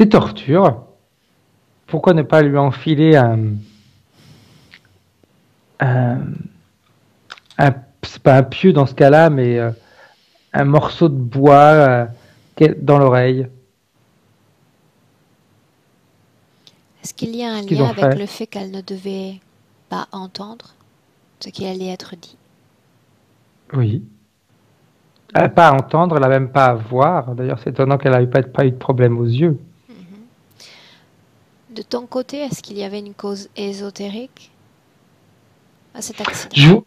tortures. Pourquoi ne pas lui enfiler c'est pas un pieu dans ce cas-là, mais un morceau de bois dans l'oreille. Est-ce qu'il y a un Ce qu'ils lien ont avec fait. le fait qu'elle ne devait pas entendre ce qui allait être dit? Oui. Elle n'a pas à entendre, elle n'a même pas à voir. D'ailleurs, c'est étonnant qu'elle n'ait pas eu de problème aux yeux. De ton côté, est-ce qu'il y avait une cause ésotérique à cet accident?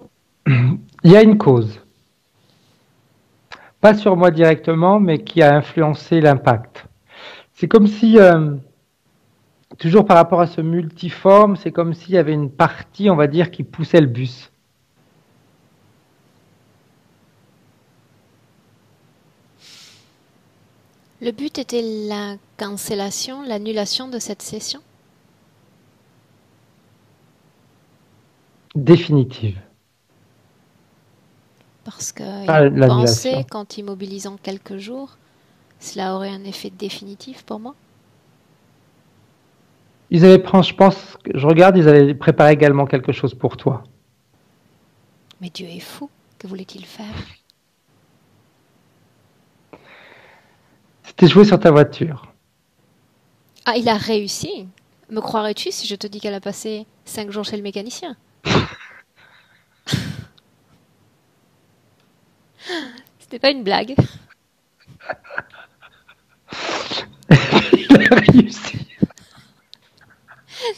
Il y a une cause. Pas sur moi directement, mais qui a influencé l'impact. C'est comme si, toujours par rapport à ce multiforme, c'est comme s'il y avait une partie, on va dire, qui poussait le bus. Le but était la cancellation, l'annulation de cette session? Définitive. Parce Pas qu'il pensait l'annulation. qu'en t'immobilisant quelques jours, cela aurait un effet définitif pour moi? Je regarde, ils avaient préparé également quelque chose pour toi. Mais Dieu est fou, que voulait-il faire? C'était joué sur ta voiture. Ah, il a réussi. Me croirais-tu si je te dis qu'elle a passé 5 jours chez le mécanicien? C'était pas une blague. Il a réussi.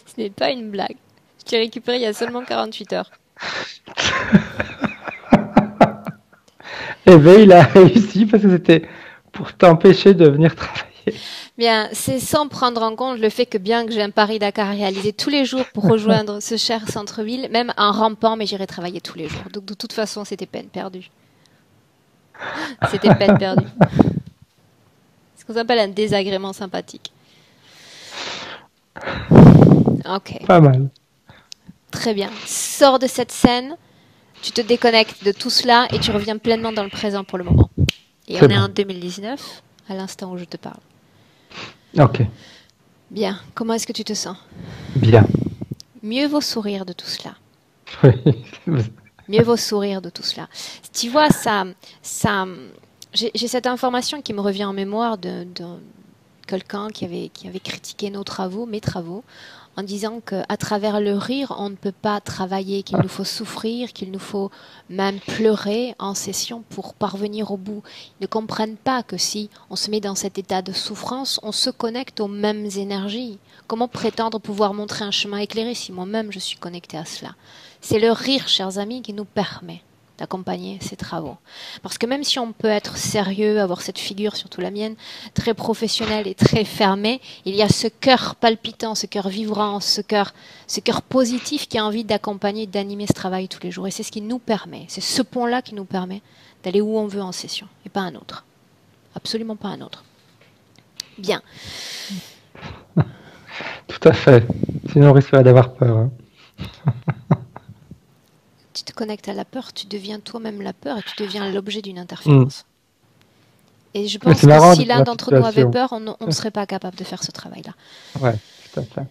Ce n'est pas une blague. Je t'ai récupéré il y a seulement 48 heures. Eh bien, il a réussi parce que c'était pour t'empêcher de venir travailler. Bien, c'est sans prendre en compte le fait que bien que j'ai un Paris-Dakar réalisé tous les jours pour rejoindre ce cher centre-ville, même en rampant, mais j'irai travailler tous les jours. Donc de toute façon, c'était peine perdue. C'était peine perdue. Ce qu'on appelle un désagrément sympathique. Ok. Pas mal. Très bien. Sors de cette scène, tu te déconnectes de tout cela et tu reviens pleinement dans le présent pour le moment. Et on est en 2019, à l'instant où je te parle. Ok. Bien. Comment est-ce que tu te sens? Bien. Mieux vaut sourire de tout cela. Oui. Mieux vaut sourire de tout cela. Tu vois, j'ai cette information qui me revient en mémoire de quelqu'un qui avait critiqué mes travaux, en disant qu'à travers le rire, on ne peut pas travailler, qu'il nous faut souffrir, qu'il nous faut même pleurer en session pour parvenir au bout. Ils ne comprennent pas que si on se met dans cet état de souffrance, on se connecte aux mêmes énergies. Comment prétendre pouvoir montrer un chemin éclairé si moi-même je suis connectée à cela? C'est le rire, chers amis, qui nous permet d'accompagner ces travaux. Parce que même si on peut être sérieux, avoir cette figure, surtout la mienne, très professionnelle et très fermée, il y a ce cœur palpitant, ce cœur vibrant, ce cœur positif qui a envie d'accompagner, d'animer ce travail tous les jours. Et c'est ce qui nous permet, c'est ce pont-là qui nous permet d'aller où on veut en session, et pas un autre. Absolument pas un autre. Bien. Tout à fait. Sinon, on risquerait d'avoir peur. Hein. Tu te connectes à la peur, tu deviens toi-même la peur et tu deviens l'objet d'une interférence. Et je pense que si l'un d'entre nous avait peur, on ne serait pas capable de faire ce travail-là. Ouais, tout à fait.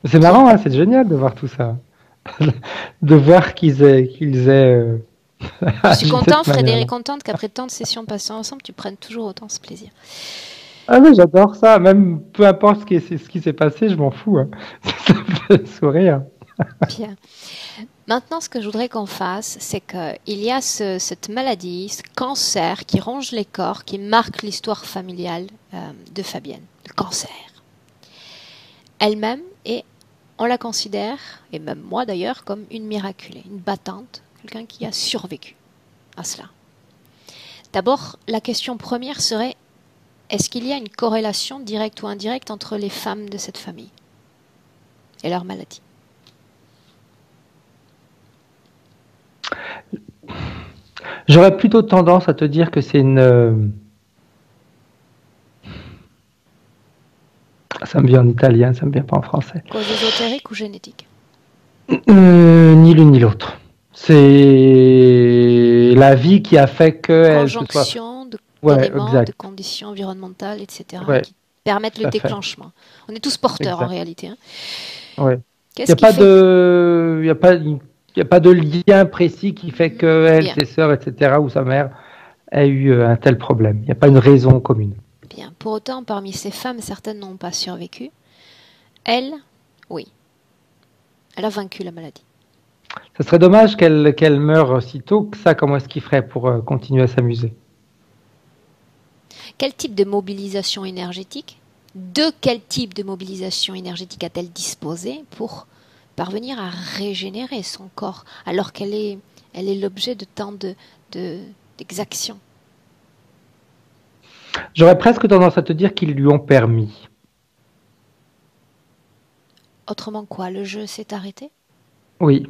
C'est marrant, hein, c'est génial de voir tout ça. De voir qu'ils aient je suis content, Frédéric, contente qu'après tant de sessions passées ensemble, tu prennes toujours autant ce plaisir. Ah oui, j'adore ça. Même peu importe ce qui s'est passé, je m'en fous. Hein. Ça me fait sourire. Bien. Maintenant, ce que je voudrais qu'on fasse, c'est qu'il y a cette maladie, ce cancer qui ronge les corps, qui marque l'histoire familiale de Fabienne, le cancer. Elle-même, et on la considère, et même moi d'ailleurs, comme une miraculée, une battante, quelqu'un qui a survécu à cela. D'abord, la question première serait, est-ce qu'il y a une corrélation directe ou indirecte entre les femmes de cette famille et leur maladie? J'aurais plutôt tendance à te dire que c'est une... Ça me vient en italien, ça me vient pas en français. Cause ésotérique ou génétique? Ni l'une ni l'autre. C'est la vie qui a fait que... Conjonction d'éléments, de conditions environnementales, etc. qui permettent le déclenchement. On est tous porteurs en réalité. Hein. Ouais. Il n'y a pas de... Il n'y a pas de lien précis qui fait qu'elle, ses sœurs, etc., ou sa mère a eu un tel problème. Il n'y a pas une raison commune. Bien. Pour autant, parmi ces femmes, certaines n'ont pas survécu. Elle, oui. Elle a vaincu la maladie. Ce serait dommage qu'elle meure aussitôt que ça. Comment est-ce qu'il ferait pour continuer à s'amuser? Quel type de mobilisation énergétique? De quel type de mobilisation énergétique a-t-elle disposé pour parvenir à régénérer son corps alors qu'elle est l'objet de tant d'exactions? J'aurais presque tendance à te dire qu'ils lui ont permis. Autrement quoi? Le jeu s'est arrêté? Oui.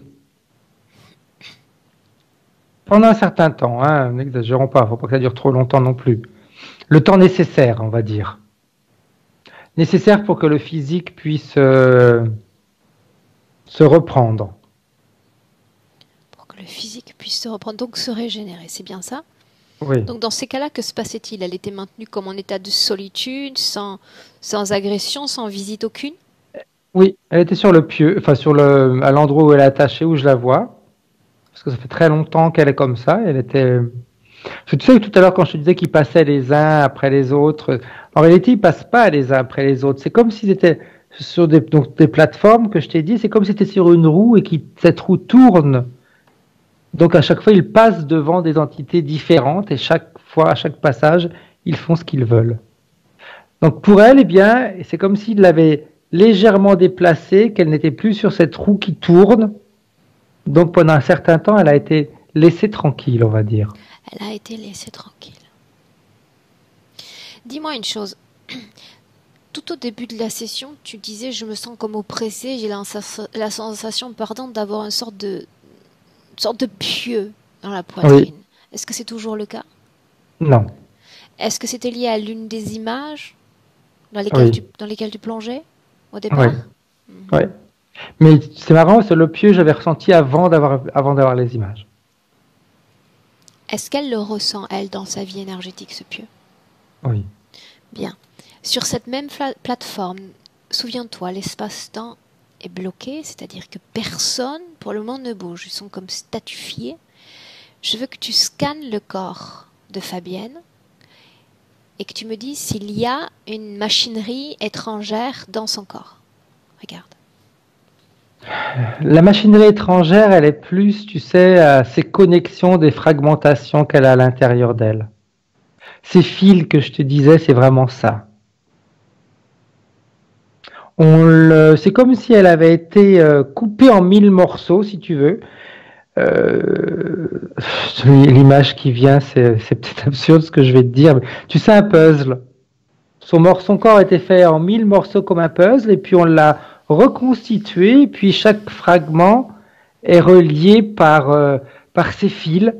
Pendant un certain temps, hein, n'exagérons pas, il ne faut pas que ça dure trop longtemps non plus. Le temps nécessaire, on va dire. Nécessaire pour que le physique puisse... se reprendre. Pour que le physique puisse se reprendre, donc se régénérer, c'est bien ça? Oui. Donc dans ces cas-là, que se passait-il? Elle était maintenue comme en état de solitude, sans agression, sans visite aucune? Oui, elle était sur le pieu, enfin à l'endroit où elle est attachée, où je la vois, parce que ça fait très longtemps qu'elle est comme ça. Elle était... Tu sais, tout à l'heure quand je te disais qu'ils passaient les uns après les autres, en réalité ils passent pas les uns après les autres. C'est comme s'ils étaient sur des plateformes que je t'ai dit, c'est comme si c'était sur une roue et que cette roue tourne. Donc à chaque fois, ils passent devant des entités différentes et chaque fois, à chaque passage, ils font ce qu'ils veulent. Donc pour elle, eh bien, c'est comme s'ils l'avaient légèrement déplacée, qu'elle n'était plus sur cette roue qui tourne. Donc pendant un certain temps, elle a été laissée tranquille, on va dire. Elle a été laissée tranquille. Dis-moi une chose. Tout au début de la session, tu disais je me sens comme oppressée, j'ai la sensation d'avoir une sorte de pieu dans la poitrine. Oui. Est-ce que c'est toujours le cas? Non. Est-ce que c'était lié à l'une des images dans Oui. lesquelles tu plongeais au départ? Oui. Mais c'est marrant, c'est le pieu j'avais ressenti avant d'avoir les images. Est-ce qu'elle le ressent, elle, dans sa vie énergétique, ce pieu? Oui. Bien. Sur cette même plateforme, souviens-toi, l'espace-temps est bloqué, c'est-à-dire que personne, pour le moment, ne bouge. Ils sont comme statufiés. Je veux que tu scannes le corps de Fabienne et que tu me dises s'il y a une machinerie étrangère dans son corps. Regarde. La machinerie étrangère, elle est plus, tu sais, à ces connexions, des fragmentations qu'elle a à l'intérieur d'elle. Ces fils que je te disais, c'est vraiment ça. C'est comme si elle avait été coupée en 1000 morceaux, si tu veux. L'image qui vient, c'est peut-être absurde ce que je vais te dire. Mais tu sais, un puzzle. Son corps était fait en 1000 morceaux comme un puzzle, et puis on l'a reconstitué, et puis chaque fragment est relié par ces fils,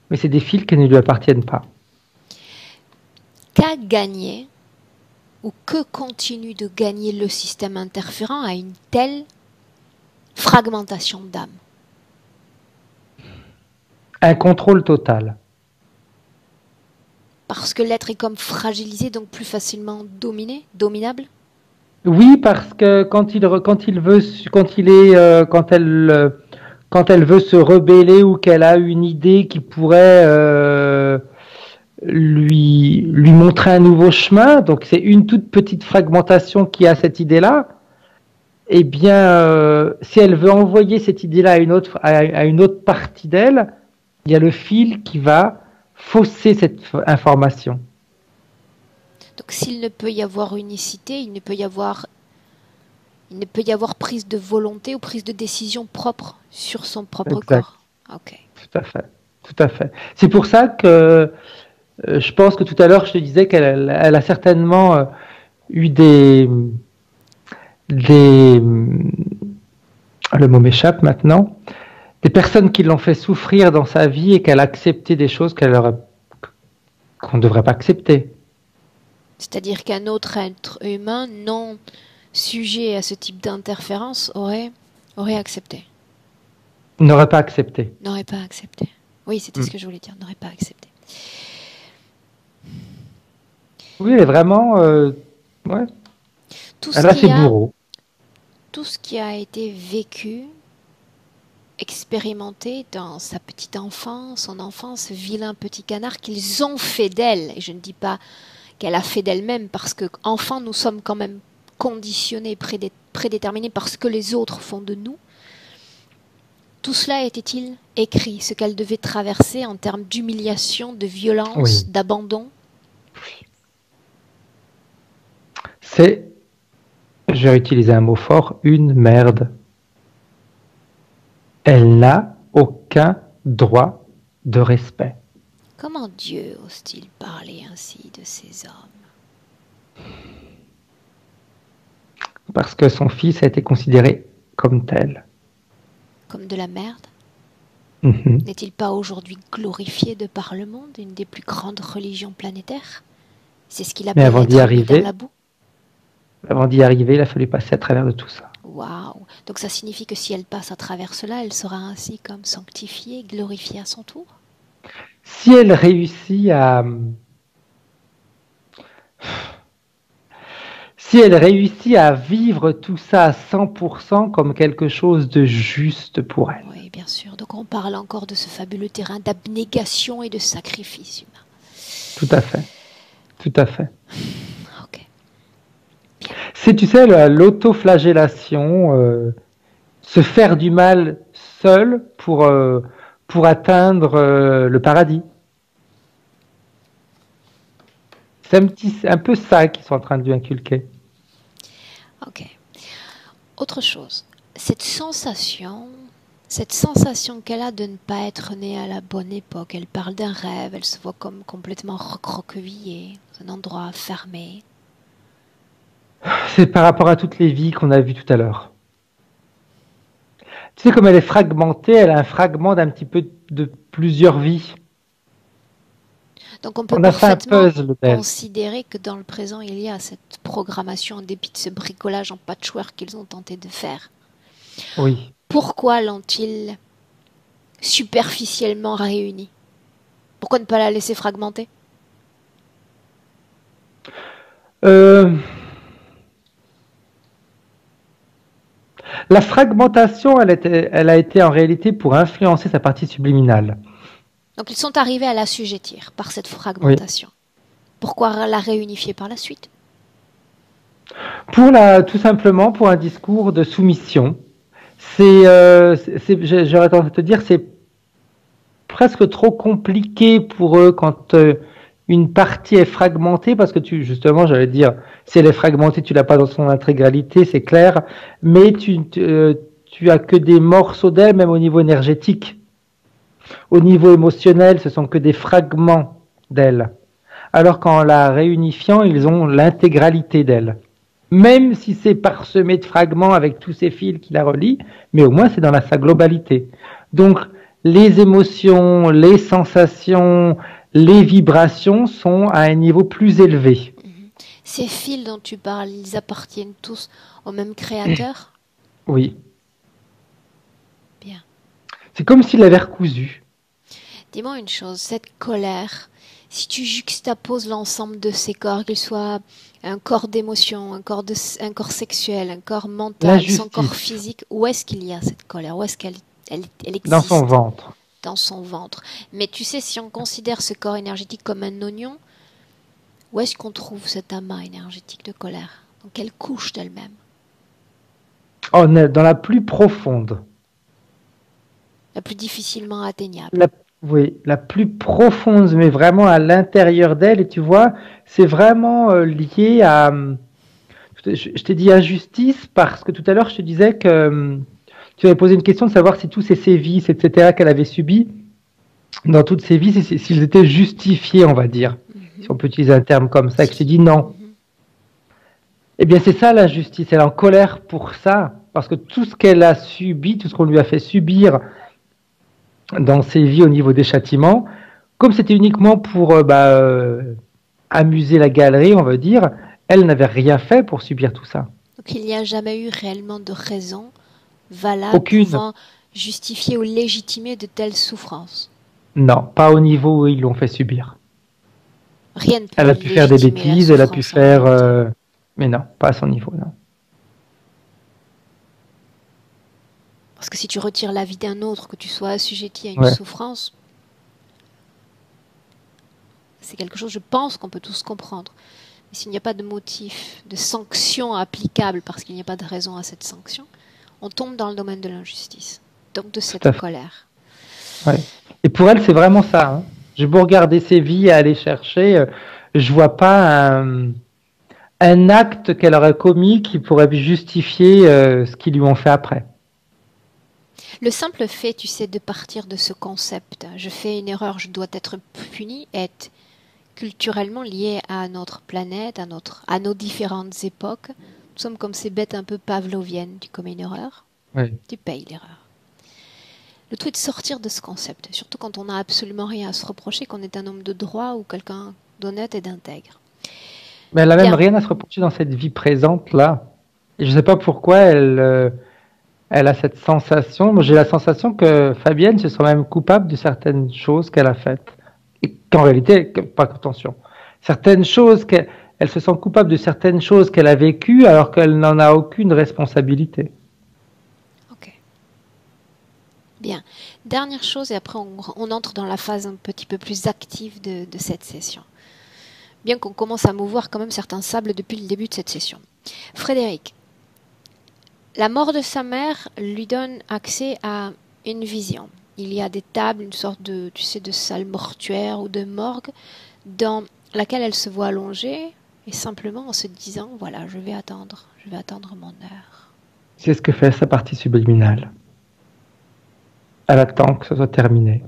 mais c'est des fils qui ne lui appartiennent pas. Qu'a gagné ou que continue de gagner le système interférent à une telle fragmentation d'âme? Un contrôle total. Parce que l'être est comme fragilisé, donc plus facilement dominable? Oui, parce que quand elle veut se rebeller ou qu'elle a une idée qui pourrait lui montrer un nouveau chemin, donc c'est une toute petite fragmentation qui a cette idée-là, eh bien, si elle veut envoyer cette idée-là à une autre partie d'elle, il y a le fil qui va fausser cette information. Donc s'il ne peut y avoir unicité, il ne peut y avoir prise de volonté ou prise de décision propre sur son propre corps. Ok. Tout à fait. Tout à fait. C'est pour ça que je pense que tout à l'heure, je te disais qu'elle a certainement eu le mot m'échappe maintenant, des personnes qui l'ont fait souffrir dans sa vie et qu'elle a accepté des choses qu'on ne devrait pas accepter. C'est-à-dire qu'un autre être humain non sujet à ce type d'interférence aurait accepté. N'aurait pas accepté. N'aurait pas accepté. Oui, c'était ce que je voulais dire. N'aurait pas accepté. Oui, elle est vraiment... ouais. Elle a ses bourreaux. Tout ce qui a été vécu, expérimenté dans sa petite enfance, son enfance, ce vilain petit canard qu'ils ont fait d'elle. Et je ne dis pas qu'elle a fait d'elle-même, parce que enfant, nous sommes quand même conditionnés, prédéterminés par ce que les autres font de nous. Tout cela était-il écrit, ce qu'elle devait traverser en termes d'humiliation, de violence, d'abandon? C'est, je vais utiliser un mot fort, une merde. Elle n'a aucun droit de respect. Comment Dieu ose-t-il parler ainsi de ces hommes? Parce que son fils a été considéré comme tel. Comme de la merde? N'est-il pas aujourd'hui glorifié de par le monde, une des plus grandes religions planétaires? C'est ce qu'il a avant d'y arriver, dans la boue. Avant d'y arriver, il a fallu passer à travers de tout ça. Waouh! Donc ça signifie que si elle passe à travers cela, elle sera ainsi comme sanctifiée, glorifiée à son tour? Si elle réussit à... Si elle réussit à vivre tout ça à 100% comme quelque chose de juste pour elle. Oui, bien sûr. Donc on parle encore de ce fabuleux terrain d'abnégation et de sacrifice humain. Tout à fait. Tout à fait. Ok. C'est, tu sais, l'autoflagellation, se faire du mal seul pour atteindre le paradis. C'est un peu ça qu'ils sont en train de lui inculquer. Ok. Autre chose, cette sensation Cette sensation qu'elle a de ne pas être née à la bonne époque, elle parle d'un rêve, elle se voit comme complètement recroquevillée, dans un endroit fermé. C'est par rapport à toutes les vies qu'on a vues tout à l'heure. Tu sais, comme elle est fragmentée, elle a un fragment d'un petit peu de plusieurs vies. Donc on peut On a fait un parfaitement puzzle d'elle. considérer que dans le présent, il y a cette programmation en dépit de ce bricolage en patchwork qu'ils ont tenté de faire. Oui. Pourquoi l'ont-ils superficiellement réunie? Pourquoi ne pas la laisser fragmenter? La fragmentation, elle a été en réalité pour influencer sa partie subliminale. Donc ils sont arrivés à l'assujettir par cette fragmentation. Oui. Pourquoi la réunifier par la suite? Tout simplement pour un discours de soumission. J'aurais tendance à te dire, c'est presque trop compliqué pour eux quand une partie est fragmentée, parce que justement, j'allais dire, si elle est fragmentée, tu l'as pas dans son intégralité, c'est clair, mais tu as que des morceaux d'elle, même au niveau énergétique. Au niveau émotionnel, ce sont que des fragments d'elle. Alors qu'en la réunifiant, ils ont l'intégralité d'elle. Même si c'est parsemé de fragments avec tous ces fils qui la relient, mais au moins c'est dans sa globalité. Donc, les émotions, les sensations, les vibrations sont à un niveau plus élevé. Ces fils dont tu parles, ils appartiennent tous au même créateur? Oui. Bien. C'est comme s'il l'avait recousu. Dis-moi une chose, cette colère, si tu juxtaposes l'ensemble de ces corps, qu'ils soient un corps d'émotion, un corps sexuel, un corps mental, son corps physique, où est-ce qu'il y a cette colère? Où est-ce qu'elle existe? Dans son ventre. Dans son ventre. Mais tu sais, si on considère ce corps énergétique comme un oignon, où est-ce qu'on trouve cet amas énergétique de colère? Dans quelle couche d'elle-même? Oh, dans la plus profonde. La plus difficilement atteignable. Oui, la plus profonde, mais vraiment à l'intérieur d'elle. Et tu vois, c'est vraiment lié à... Je t'ai dit injustice parce que tout à l'heure, je te disais que tu avais posé une question de savoir si tous ces sévices, etc., qu'elle avait subis, dans toutes ces vies, s'ils étaient justifiés, on va dire, si on peut utiliser un terme comme ça, et que je t'ai dit non. Eh bien, c'est ça l'injustice. Elle est en colère pour ça, parce que tout ce qu'elle a subi, tout ce qu'on lui a fait subir dans ses vies au niveau des châtiments, comme c'était uniquement pour amuser la galerie, on va dire, elle n'avait rien fait pour subir tout ça. Donc il n'y a jamais eu réellement de raison valable pouvant justifier ou légitimer de telles souffrances? Non, pas au niveau où ils l'ont fait subir. Rien ne peut elle a pu faire des bêtises, elle a pu faire... mais non, pas à son niveau, non. Parce que si tu retires la vie d'un autre, que tu sois assujetti à une souffrance, c'est quelque chose, je pense, qu'on peut tous comprendre. Mais s'il n'y a pas de motif, de sanction applicable, parce qu'il n'y a pas de raison à cette sanction, on tombe dans le domaine de l'injustice, donc de cette colère. Ouais. Et pour elle, c'est vraiment ça. Hein. J'ai beau regarder ses vies et aller chercher, je vois pas un acte qu'elle aurait commis qui pourrait justifier ce qu'ils lui ont fait après. Le simple fait, tu sais, de partir de ce concept, je fais une erreur, je dois être puni, est culturellement lié à notre planète, à nos différentes époques. Nous sommes comme ces bêtes un peu pavloviennes. Tu commets une erreur, tu payes l'erreur. Le tout est de sortir de ce concept, surtout quand on n'a absolument rien à se reprocher, qu'on est un homme de droit ou quelqu'un d'honnête et d'intègre. Mais elle n'a même rien à se reprocher dans cette vie présente-là. Et je ne sais pas pourquoi elle a cette sensation. Moi, j'ai la sensation que Fabienne se sent même coupable de certaines choses qu'elle a faites. Et qu'en réalité, pas attention, certaines choses elle se sent coupable de certaines choses qu'elle a vécues alors qu'elle n'en a aucune responsabilité. Ok. Bien. Dernière chose, et après on entre dans la phase un petit peu plus active de cette session. Bien qu'on commence à mouvoir quand même certains sables depuis le début de cette session. Frédéric, la mort de sa mère lui donne accès à une vision. Il y a des tables, une sorte de, tu sais, de salle mortuaire ou de morgue dans laquelle elle se voit allongée et simplement en se disant, voilà, je vais attendre mon heure. C'est ce que fait sa partie subliminale. Elle attend que ce soit terminé.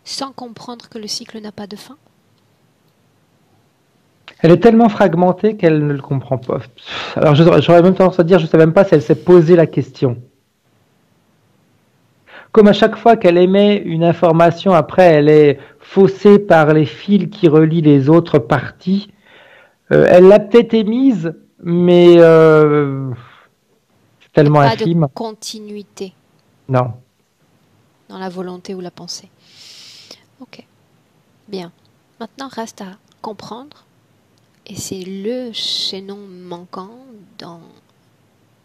Sans comprendre que le cycle n'a pas de fin? Elle est tellement fragmentée qu'elle ne le comprend pas. Alors j'aurais même tendance à dire, je ne sais même pas si elle s'est posé la question. Comme à chaque fois qu'elle émet une information, après elle est faussée par les fils qui relient les autres parties. Elle l'a peut-être émise, mais c'est Il n'y a tellement pas de infime. continuité Non. dans la volonté ou la pensée. Ok, bien. Maintenant, reste à comprendre, et c'est le chaînon manquant dans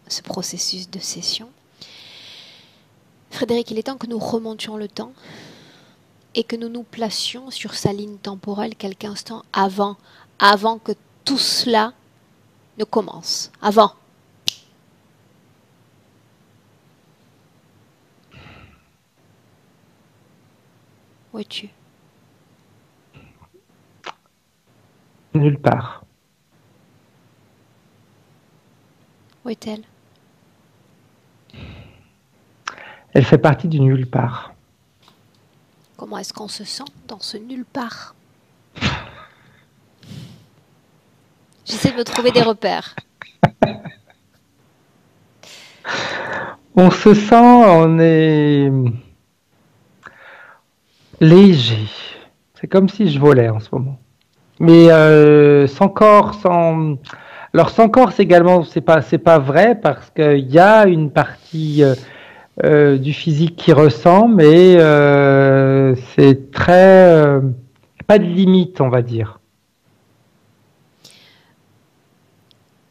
ce processus de session. Frédéric, il est temps que nous remontions le temps et que nous nous placions sur sa ligne temporelle quelques instants avant que tout cela ne commence. Avant. Où es-tu? Nulle part. Où est-elle? Elle fait partie du nulle part. Comment est-ce qu'on se sent dans ce nulle part? J'essaie de me trouver des repères. On se sent, on est léger. C'est comme si je volais en ce moment. Mais sans corps, sans... Alors sans corps, c'est également, c'est pas vrai parce qu'il y a une partie du physique qui ressent, mais c'est très... pas de limite, on va dire.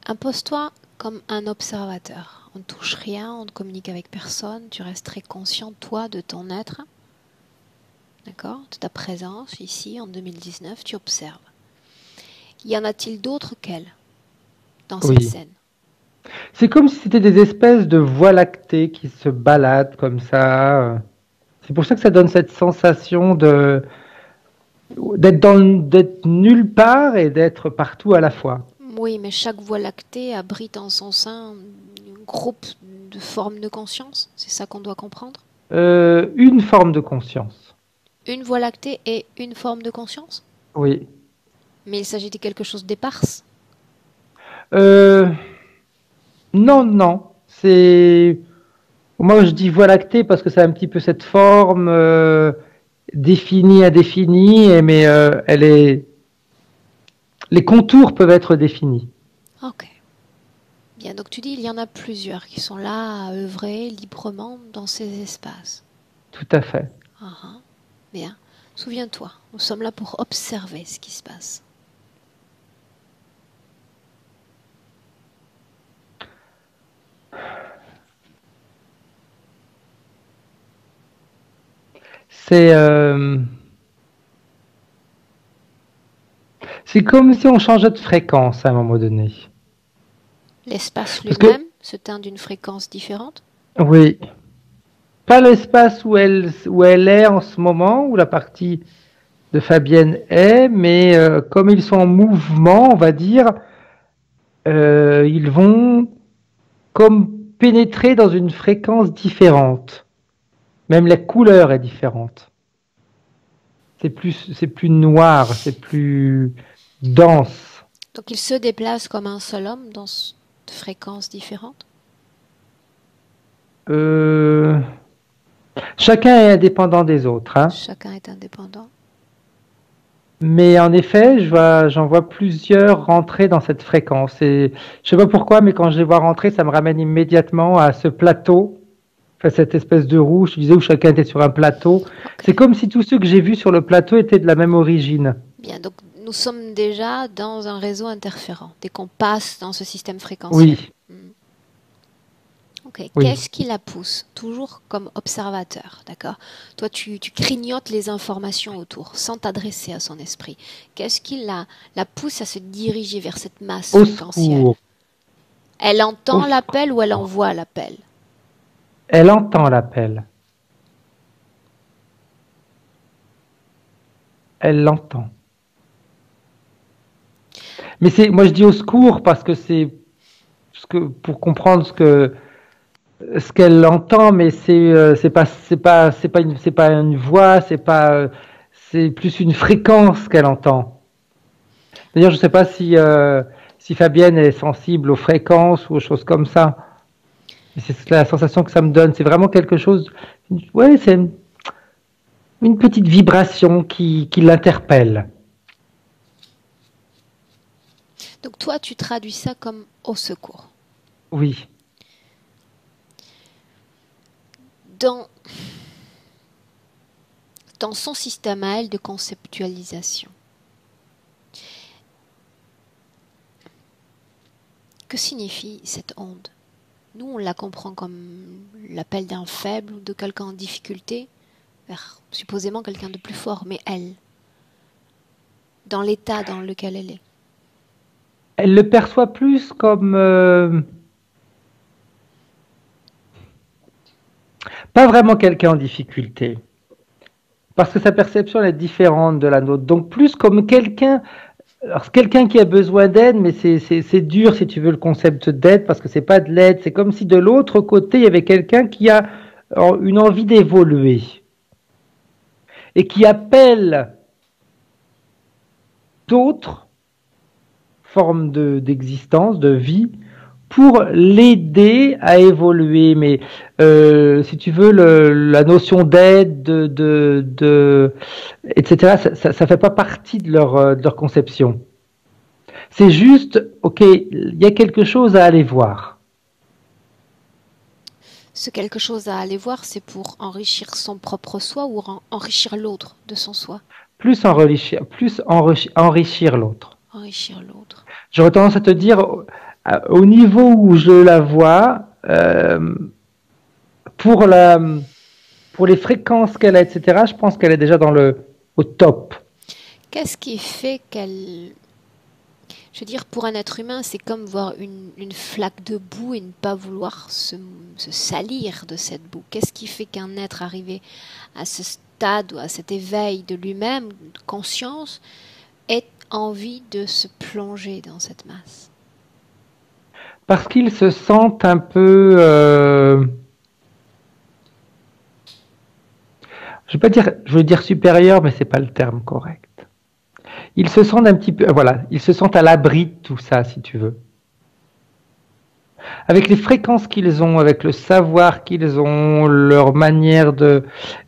Impose-toi comme un observateur. On ne touche rien, on ne communique avec personne, tu restes très conscient, toi, de ton être. D'accord? De ta présence ici, en 2019, tu observes. Y en a-t-il d'autres qu'elle dans cette Oui. scène? C'est comme si c'était des espèces de voies lactées qui se baladent comme ça. C'est pour ça que ça donne cette sensation de d'être nulle part et d'être partout à la fois. Oui, mais chaque voie lactée abrite en son sein un groupe de formes de conscience. C'est ça qu'on doit comprendre? Une forme de conscience. Une voie lactée est une forme de conscience? Oui. Mais il s'agit de quelque chose d'éparse? Non, non. C'est moi je dis voie lactée parce que c'est un petit peu cette forme définie, indéfinie, mais elle est. Les contours peuvent être définis. Ok. Bien, donc tu dis il y en a plusieurs qui sont là à œuvrer librement dans ces espaces. Tout à fait. Bien. Souviens-toi, nous sommes là pour observer ce qui se passe. C'est comme si on changeait de fréquence à un moment donné. L'espace Parce que lui-même se teint d'une fréquence différente? oui, pas l'espace où elle est en ce moment, où la partie de Fabienne est, mais comme ils sont en mouvement, on va dire, ils vont comme pénétrer dans une fréquence différente. Même la couleur est différente. C'est plus noir, c'est plus dense. Donc il se déplace comme un seul homme dans de fréquences différentes? Chacun est indépendant des autres, hein. Chacun est indépendant. Mais en effet, j'en vois plusieurs rentrer dans cette fréquence. Et je sais pas pourquoi, mais quand je les vois rentrer, ça me ramène immédiatement à ce plateau, enfin cette espèce de roue, je disais, où chacun était sur un plateau. Okay. C'est comme si tous ceux que j'ai vus sur le plateau étaient de la même origine. Bien, donc nous sommes déjà dans un réseau interférent, dès qu'on passe dans ce système fréquentiel. Oui. Ok, oui. Qu'est-ce qui la pousse? Toujours comme observateur, d'accord? Toi, tu grignotes les informations autour, sans t'adresser à son esprit. Qu'est-ce qui la pousse à se diriger vers cette masse fréquentielle? Elle entend l'appel ou elle envoie l'appel? Elle entend l'appel. Elle l'entend. Mais moi je dis au secours parce que c'est pour comprendre ce que ce qu'elle entend, mais c'est pas une voix, c'est plus une fréquence qu'elle entend. D'ailleurs, je sais pas si Fabienne est sensible aux fréquences ou aux choses comme ça. C'est la sensation que ça me donne. C'est vraiment quelque chose. Ouais, c'est une petite vibration qui l'interpelle. Donc toi, tu traduis ça comme au secours. Oui. Dans son système à elle de conceptualisation, que signifie cette onde? Nous, on la comprend comme l'appel d'un faible ou de quelqu'un en difficulté vers supposément quelqu'un de plus fort, mais elle, dans l'état dans lequel elle est. Elle le perçoit plus comme pas vraiment quelqu'un en difficulté, parce que sa perception elle est différente de la nôtre. Donc plus comme quelqu'un qui a besoin d'aide, mais c'est dur si tu veux le concept d'aide, parce que c'est pas de l'aide, c'est comme si de l'autre côté il y avait quelqu'un qui a une envie d'évoluer et qui appelle d'autres formes d'existence, de vie, pour l'aider à évoluer. Mais si tu veux, la notion d'aide, etc., ça fait pas partie de leur conception. C'est juste, ok, il y a quelque chose à aller voir. Ce quelque chose à aller voir, c'est pour enrichir son propre soi ou enrichir l'autre de son soi? Plus enrichir l'autre. Enrichir l'autre. J'aurais tendance à te dire, au niveau où je la vois, pour les fréquences qu'elle a, etc., je pense qu'elle est déjà au top. Qu'est-ce qui fait qu'elle... Je veux dire, pour un être humain, c'est comme voir une flaque de boue et ne pas vouloir se salir de cette boue. Qu'est-ce qui fait qu'un être arrivé à ce stade ou à cet éveil de lui-même, de conscience, ait envie de se plonger dans cette masse? Parce qu'ils se sentent un peu... je veux dire supérieur, mais c'est pas le terme correct. Ils se sentent un petit peu, voilà, ils se sentent à l'abri de tout ça, si tu veux. Avec les fréquences qu'ils ont, avec le savoir qu'ils ont, leur manière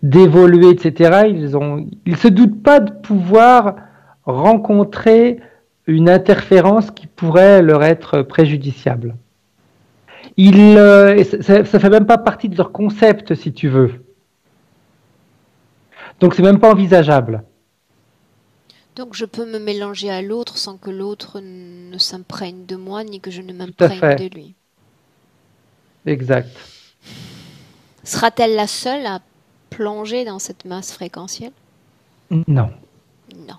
d'évoluer, etc., ils se doutent pas de pouvoir rencontrer une interférence qui pourrait leur être préjudiciable. Ça fait même pas partie de leur concept, si tu veux. Donc c'est même pas envisageable. Donc je peux me mélanger à l'autre sans que l'autre ne s'imprègne de moi, ni que je ne m'imprègne de lui. Exact. Sera-t-elle la seule à plonger dans cette masse fréquentielle? Non. Non.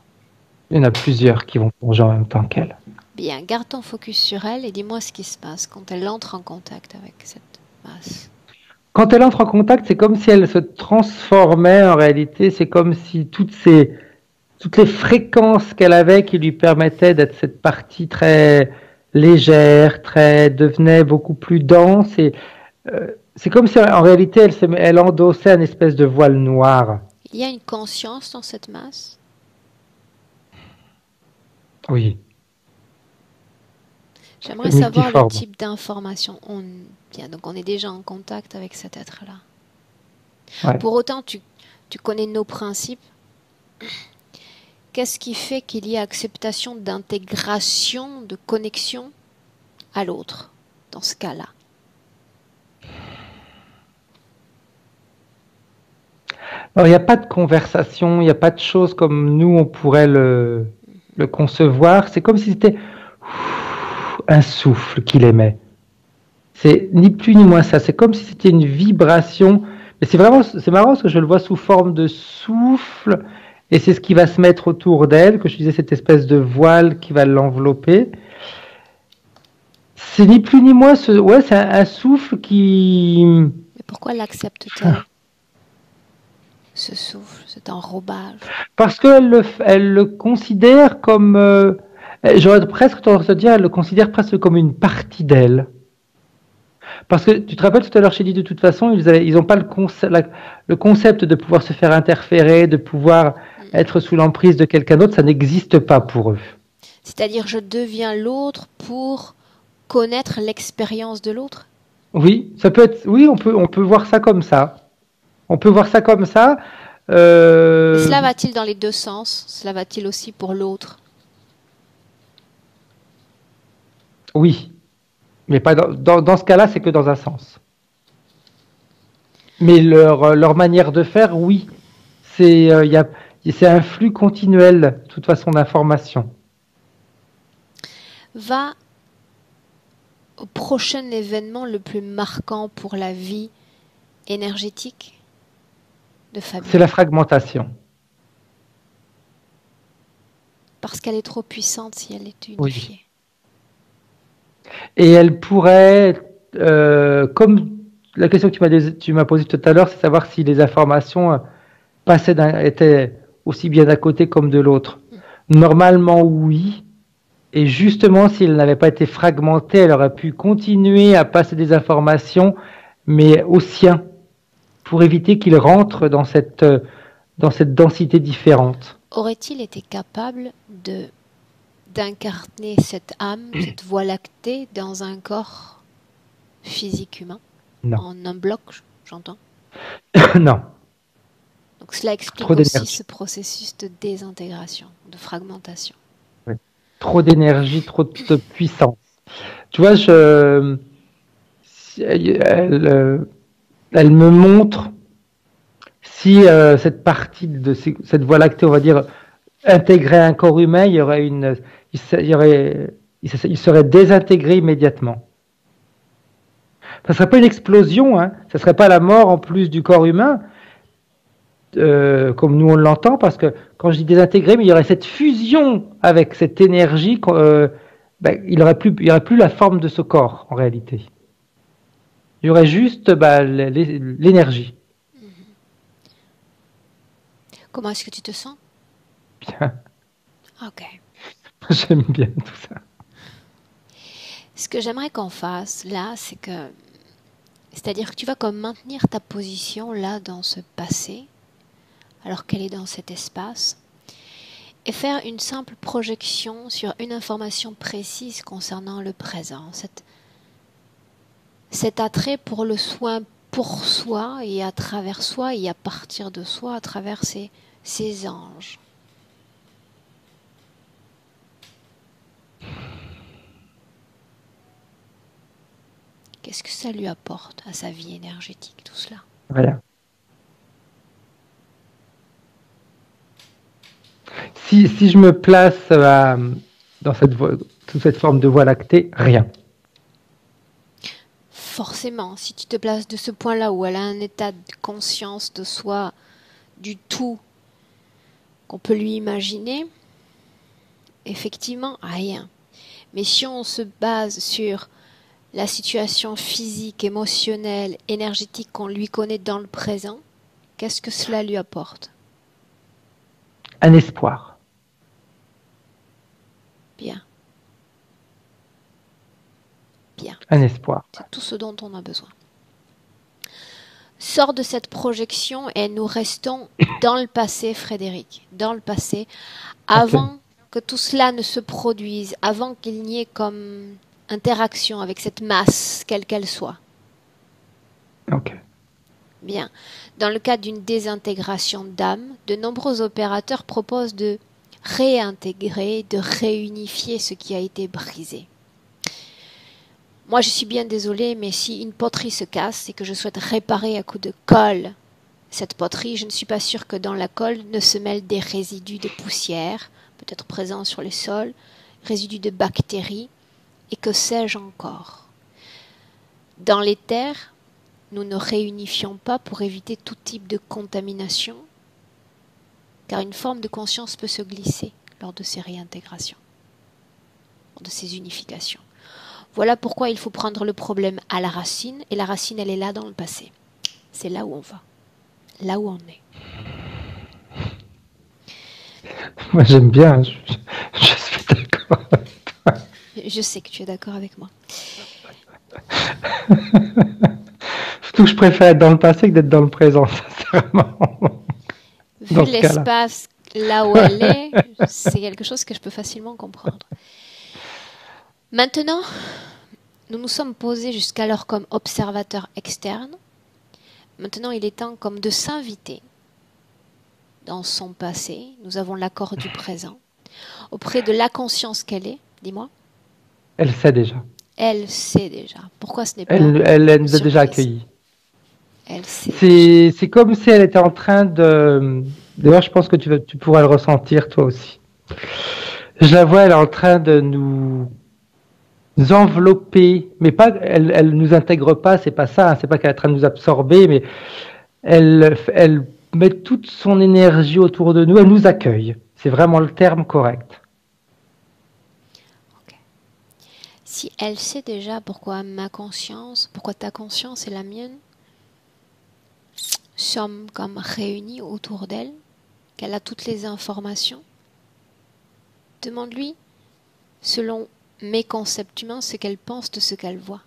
Il y en a plusieurs qui vont plonger en même temps qu'elle. Bien, garde ton focus sur elle et dis-moi ce qui se passe quand elle entre en contact avec cette masse. Quand elle entre en contact, c'est comme si elle se transformait en réalité, c'est comme si toutes les fréquences qu'elle avait qui lui permettaient d'être cette partie très légère, devenait beaucoup plus dense et c'est comme si en réalité elle endossait une espèce de voile noir. Il y a une conscience dans cette masse? Oui. J'aimerais savoir le type d'information. Donc on est déjà en contact avec cet être-là. Ouais. Pour autant, tu connais nos principes. Qu'est-ce qui fait qu'il y ait acceptation d'intégration, de connexion à l'autre, dans ce cas-là? Alors, il n'y a pas de conversation, il n'y a pas de choses comme nous, on pourrait le concevoir. C'est comme si c'était un souffle qu'il émet. C'est ni plus ni moins ça. C'est comme si c'était une vibration. Mais c'est marrant parce que je le vois sous forme de souffle. Et c'est ce qui va se mettre autour d'elle, que je disais, cette espèce de voile qui va l'envelopper. C'est ni plus ni moins, c'est un souffle qui... Mais pourquoi l'accepte-t-elle, ce souffle, cet enrobage? Parce qu'elle le considère comme... j'aurais presque tendance à dire, elle le considère presque comme une partie d'elle. Parce que tu te rappelles tout à l'heure, j'ai dit de toute façon, ils n'ont pas le concept de pouvoir se faire interférer, de pouvoir être sous l'emprise de quelqu'un d'autre, ça n'existe pas pour eux. C'est-à-dire, je deviens l'autre pour connaître l'expérience de l'autre? Oui, ça peut être. Oui, on peut voir ça comme ça. On peut voir ça comme ça. Mais cela va-t-il dans les deux sens? Cela va-t-il aussi pour l'autre? Oui, mais pas dans ce cas-là, c'est que dans un sens. Mais leur manière de faire, oui, c'est un flux continuel, de toute façon, d'informations. Va au prochain événement le plus marquant pour la vie énergétique de Fabienne. C'est la fragmentation. Parce qu'elle est trop puissante si elle est unifiée. Oui. Et elle pourrait, comme la question que tu m'as posée tout à l'heure, c'est savoir si les informations étaient aussi bien d'un côté comme de l'autre. Normalement, oui. Et justement, si elle n'avait pas été fragmentée, elle aurait pu continuer à passer des informations, mais au sien, pour éviter qu'il rentre dans cette densité différente. Aurait-il été capable d'incarner cette âme, cette voie lactée, dans un corps physique humain? Non. En un bloc, j'entends. Non. Donc cela explique aussi ce processus de désintégration, de fragmentation. Oui. Trop d'énergie, trop de puissance. Tu vois, elle me montre si cette partie de cette voie lactée, on va dire, intégrait un corps humain, il serait désintégré immédiatement. Ça ne serait pas une explosion, hein. Ça ne serait pas la mort en plus du corps humain, comme nous on l'entend, parce que quand je dis désintégré, mais il y aurait cette fusion avec cette énergie, il n'y aurait plus la forme de ce corps en réalité. Il y aurait juste l'énergie. Comment est-ce que tu te sens? Bien. Ok. J'aime bien tout ça. Ce que j'aimerais qu'on fasse là, c'est-à-dire que tu vas comme maintenir ta position là dans ce passé, alors qu'elle est dans cet espace, et faire une simple projection sur une information précise concernant le présent. Cet attrait pour le soin pour soi et à travers soi et à partir de soi, à travers ces anges. Qu'est-ce que ça lui apporte à sa vie énergétique, tout cela? Rien. Si je me place dans sous cette forme de voie lactée, rien. Forcément, si tu te places de ce point-là où elle a un état de conscience de soi, du tout qu'on peut lui imaginer, effectivement, rien. Mais si on se base sur la situation physique, émotionnelle, énergétique qu'on lui connaît dans le présent, qu'est-ce que cela lui apporte? Un espoir. Bien. Bien. Un espoir. C'est tout ce dont on a besoin. Sors de cette projection et nous restons dans le passé, Frédéric, dans le passé, avant que tout cela ne se produise, avant qu'il n'y ait comme interaction avec cette masse, quelle qu'elle soit. Ok. Bien. Dans le cas d'une désintégration d'âme, de nombreux opérateurs proposent de réintégrer, de réunifier ce qui a été brisé. Moi, je suis bien désolée, mais si une poterie se casse et que je souhaite réparer à coup de colle cette poterie, je ne suis pas sûre que dans la colle ne se mêlent des résidus de poussière, peut-être présents sur les sols, résidus de bactéries, et que sais-je encore. Dans les terres, nous ne réunifions pas pour éviter tout type de contamination, car une forme de conscience peut se glisser lors de ces réintégrations, lors de ces unifications. Voilà pourquoi il faut prendre le problème à la racine, et la racine, elle est là dans le passé. C'est là où on va, là où on est. Moi, j'aime bien, je suis d'accord avec toi. Je sais que tu es d'accord avec moi. Surtout que je préfère être dans le passé que d'être dans le présent, sincèrement. Vu l'espace là où elle est, c'est quelque chose que je peux facilement comprendre. Maintenant, nous nous sommes posés jusqu'alors comme observateurs externes. Maintenant, il est temps comme de s'inviter dans son passé. Nous avons l'accord du présent. Auprès de la conscience qu'elle est, dis-moi. Elle sait déjà. Elle sait déjà. Pourquoi ce n'est pas Elle nous a déjà accueillis. Elle sait. C'est comme si elle était en train de... D'ailleurs, je pense que tu pourras le ressentir toi aussi. Je la vois, elle est en train de nous envelopper, mais pas, elle nous intègre pas, c'est pas ça, hein, c'est pas qu'elle est en train de nous absorber, mais elle met toute son énergie autour de nous, elle nous accueille. C'est vraiment le terme correct. Okay. Si elle sait déjà pourquoi ma conscience, pourquoi ta conscience et la mienne sommes comme réunis autour d'elle, qu'elle a toutes les informations, demande-lui, selon mes concepts humains, ce qu'elle pense de ce qu'elle voit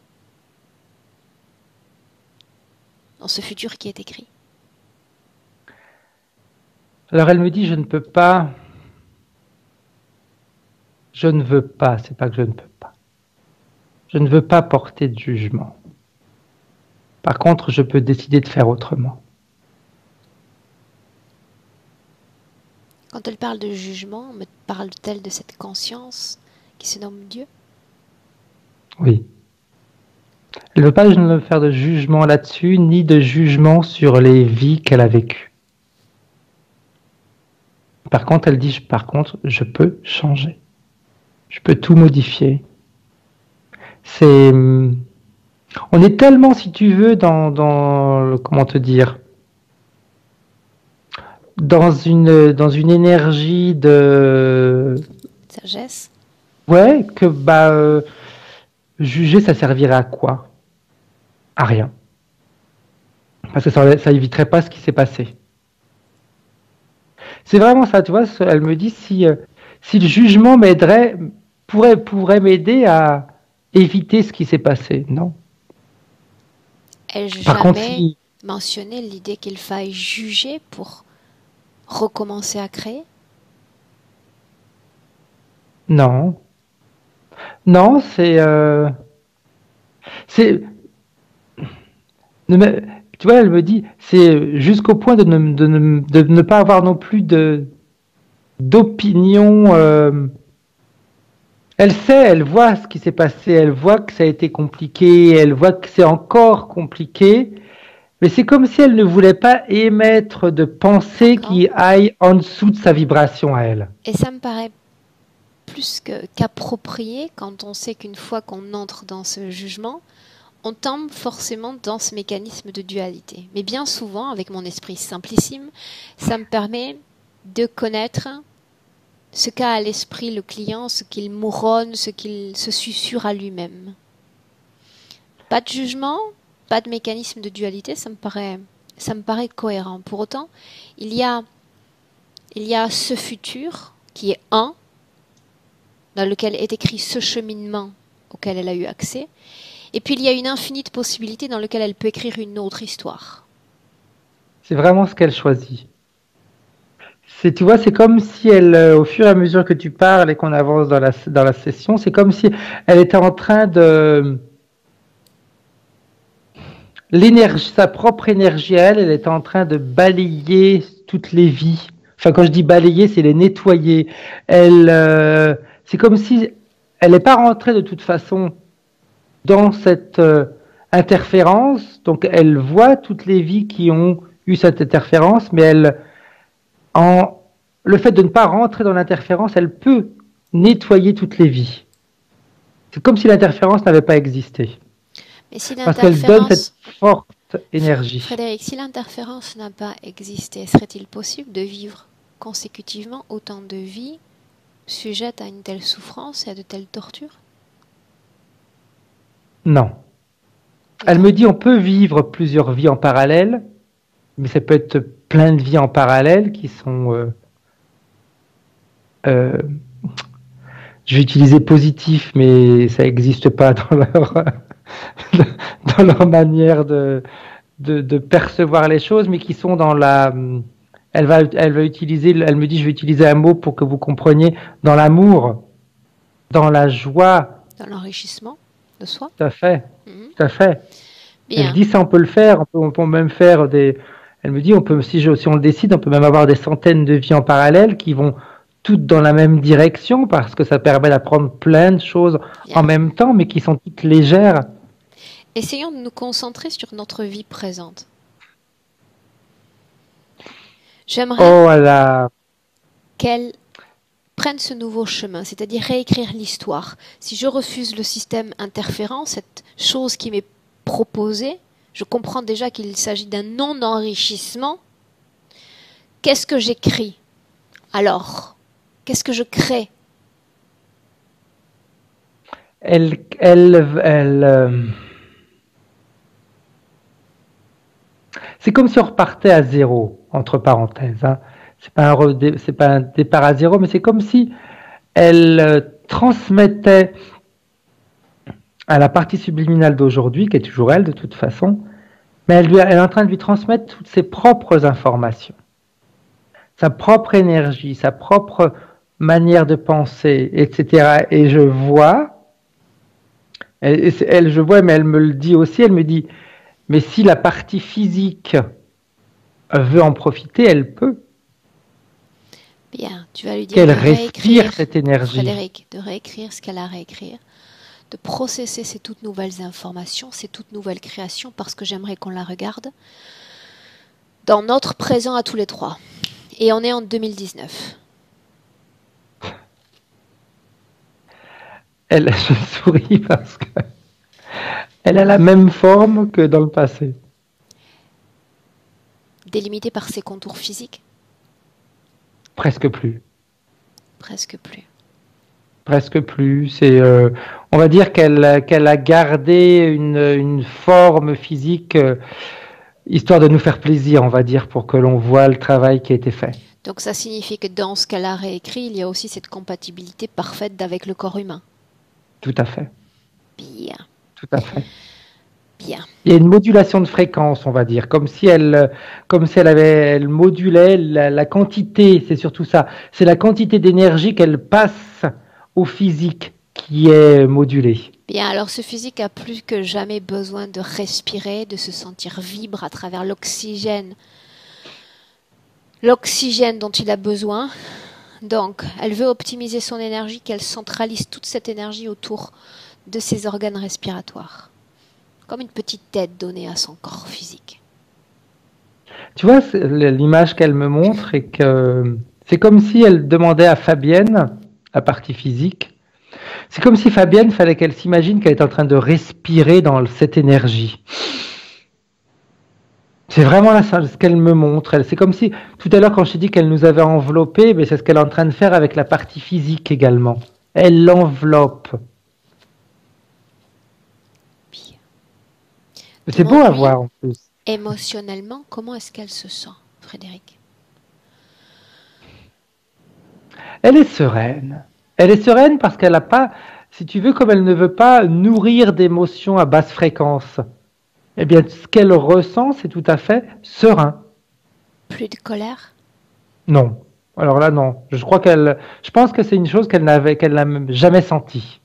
dans ce futur qui est écrit. Alors elle me dit, je ne peux pas, je ne veux pas, c'est pas que je ne peux pas. Je ne veux pas porter de jugement. Par contre, je peux décider de faire autrement. Quand elle parle de jugement, me parle-t-elle de cette conscience qui se nomme Dieu? Oui. Elle ne veut pas faire de jugement là-dessus, ni de jugement sur les vies qu'elle a vécues. Par contre, elle dit, je peux changer. Je peux tout modifier. On est tellement, si tu veux, comment te dire, dans une énergie de sagesse. Ouais, que juger, ça servirait à quoi? À rien. Parce que ça éviterait pas ce qui s'est passé. C'est vraiment ça, tu vois. Elle me dit si le jugement pourrait m'aider à éviter ce qui s'est passé. Non. Ai-je jamais mentionné l'idée qu'il faille juger pour recommencer à créer? Non. Non, tu vois, elle me dit, c'est jusqu'au point de ne pas avoir non plus d'opinion. Elle sait, elle voit ce qui s'est passé, elle voit que ça a été compliqué, elle voit que c'est encore compliqué, mais c'est comme si elle ne voulait pas émettre de pensée qui aille en dessous de sa vibration à elle. Et ça me paraît plus qu'approprié quand on sait qu'une fois qu'on entre dans ce jugement, on tombe forcément dans ce mécanisme de dualité. Mais bien souvent, avec mon esprit simplissime, ça me permet de connaître ce qu'a à l'esprit le client, ce qu'il mouronne, ce qu'il se susurre à lui-même. Pas de jugement, pas de mécanisme de dualité, ça me paraît cohérent. Pour autant, il y a ce futur qui est un, dans lequel est écrit ce cheminement auquel elle a eu accès, et puis il y a une infinite possibilité dans laquelle elle peut écrire une autre histoire. C'est vraiment ce qu'elle choisit. Tu vois, c'est comme si elle, au fur et à mesure que tu parles et qu'on avance dans la session, c'est comme si elle était en train de... sa propre énergie à elle était en train de balayer toutes les vies. Enfin, quand je dis balayer, c'est les nettoyer. C'est comme si elle n'est pas rentrée de toute façon dans cette interférence. Donc, elle voit toutes les vies qui ont eu cette interférence, mais le fait de ne pas rentrer dans l'interférence, elle peut nettoyer toutes les vies. C'est comme si l'interférence n'avait pas existé. Mais si parce qu'elle donne cette forte énergie. Frédéric, si l'interférence n'a pas existé, serait-il possible de vivre consécutivement autant de vies sujettes à une telle souffrance et à de telles tortures? Non. Elle me dit on peut vivre plusieurs vies en parallèle, mais ça peut être plein de vies en parallèle qui sont... je vais utiliser positif, mais ça n'existe pas dans leur manière de percevoir les choses, mais qui sont dans la... Elle va utiliser, elle me dit, je vais utiliser un mot pour que vous compreniez, dans l'amour, dans la joie. Dans l'enrichissement de soi. Tout à fait, tout à fait. Bien. Elle dit ça, on peut le faire, on peut même faire des... Elle me dit, on peut, si on le décide, on peut même avoir des centaines de vies en parallèle qui vont toutes dans la même direction, parce que ça permet d'apprendre plein de choses en même temps, mais qui sont toutes légères. Essayons de nous concentrer sur notre vie présente. J'aimerais qu'elle prenne ce nouveau chemin, c'est-à-dire réécrire l'histoire. Si je refuse le système interférent, cette chose qui m'est proposée, je comprends déjà qu'il s'agit d'un non-enrichissement. Qu'est-ce que j'écris? Alors, qu'est-ce que je crée? C'est comme si on repartait à zéro, entre parenthèses. Hein. C'est pas un départ à zéro, mais c'est comme si elle transmettait à la partie subliminale d'aujourd'hui, qui est toujours elle de toute façon, mais elle est en train de lui transmettre toutes ses propres informations, sa propre énergie, sa propre manière de penser, etc. Et je vois, je vois, mais elle me le dit aussi, elle me dit, mais si la partie physique veut en profiter, elle peut. Bien, tu vas lui dire qu'elle respire cette énergie. Frédéric, de réécrire ce qu'elle a à réécrire, de processer ces toutes nouvelles informations, ces toutes nouvelles créations, parce que j'aimerais qu'on la regarde dans notre présent à tous les trois. Et on est en 2019. Je souris parce que elle a la même forme que dans le passé. Délimitée par ses contours physiques? Presque plus. Presque plus. Presque plus. C'est, on va dire qu'elle a gardé une forme physique, histoire de nous faire plaisir, on va dire, pour que l'on voit le travail qui a été fait. Donc ça signifie que dans ce qu'elle a réécrit, il y a aussi cette compatibilité parfaite avec le corps humain. Tout à fait. Bien. Tout à fait. Bien. Il y a une modulation de fréquence, on va dire, comme si elle modulait la quantité, c'est surtout ça, c'est la quantité d'énergie qu'elle passe au physique qui est modulée. Bien, alors ce physique a plus que jamais besoin de respirer, de se sentir vibrer à travers l'oxygène dont il a besoin. Donc, elle veut optimiser son énergie, qu'elle centralise toute cette énergie autour de ses organes respiratoires. Comme une petite tête donnée à son corps physique. Tu vois, l'image qu'elle me montre est que c'est comme si elle demandait à Fabienne, la partie physique, c'est comme si Fabienne, fallait qu'elle s'imagine qu'elle est en train de respirer dans cette énergie. C'est vraiment là ce qu'elle me montre. C'est comme si, tout à l'heure quand je t'ai dit qu'elle nous avait enveloppés, mais c'est ce qu'elle est en train de faire avec la partie physique également. Elle l'enveloppe. C'est beau à voir en plus. Émotionnellement, comment est-ce qu'elle se sent, Frédéric? Elle est sereine. Elle est sereine parce qu'elle n'a pas, si tu veux, comme elle ne veut pas nourrir d'émotions à basse fréquence, eh bien, ce qu'elle ressent, c'est tout à fait serein. Plus de colère? Non. Alors là, non. Je pense que c'est une chose qu'elle n'a jamais sentie.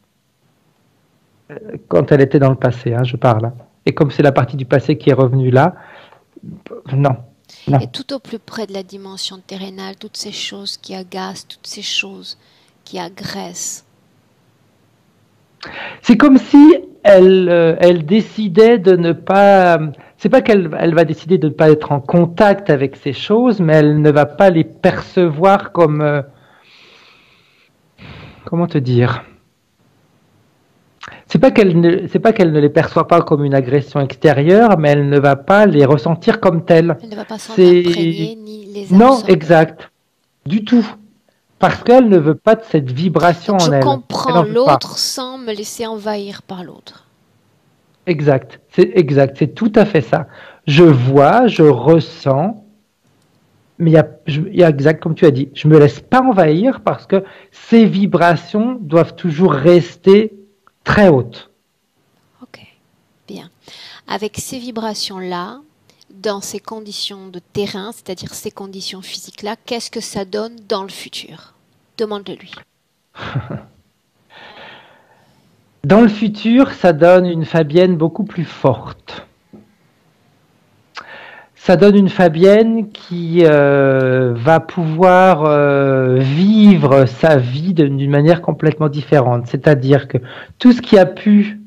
Quand elle était dans le passé, hein, je parle. Et comme c'est la partie du passé qui est revenue là, non. Et tout au plus près de la dimension terrénale, toutes ces choses qui agacent, toutes ces choses qui agressent. C'est comme si elle décidait de ne pas... C'est pas qu'elle va décider de ne pas être en contact avec ces choses, mais elle ne va pas les percevoir comme... comment te dire? C'est pas qu'elle ne les perçoit pas comme une agression extérieure, mais elle ne va pas les ressentir comme telles. Elle ne va pas s'en imprégner ni les absorber. Non, exact. Du tout. Parce qu'elle ne veut pas de cette vibration en elle. Je comprends l'autre sans me laisser envahir par l'autre. Exact. C'est tout à fait ça. Je vois, je ressens, mais il y a exact comme tu as dit. Je me laisse pas envahir parce que ces vibrations doivent toujours rester très haute. Ok. avec ces vibrations-là, dans ces conditions de terrain, c'est-à-dire ces conditions physiques-là, qu'est-ce que ça donne dans le futur? Demande-le-lui. Dans le futur, ça donne une Fabienne beaucoup plus forte. Ça donne une Fabienne qui va pouvoir vivre sa vie d'une manière complètement différente. C'est-à-dire que tout ce qui a pu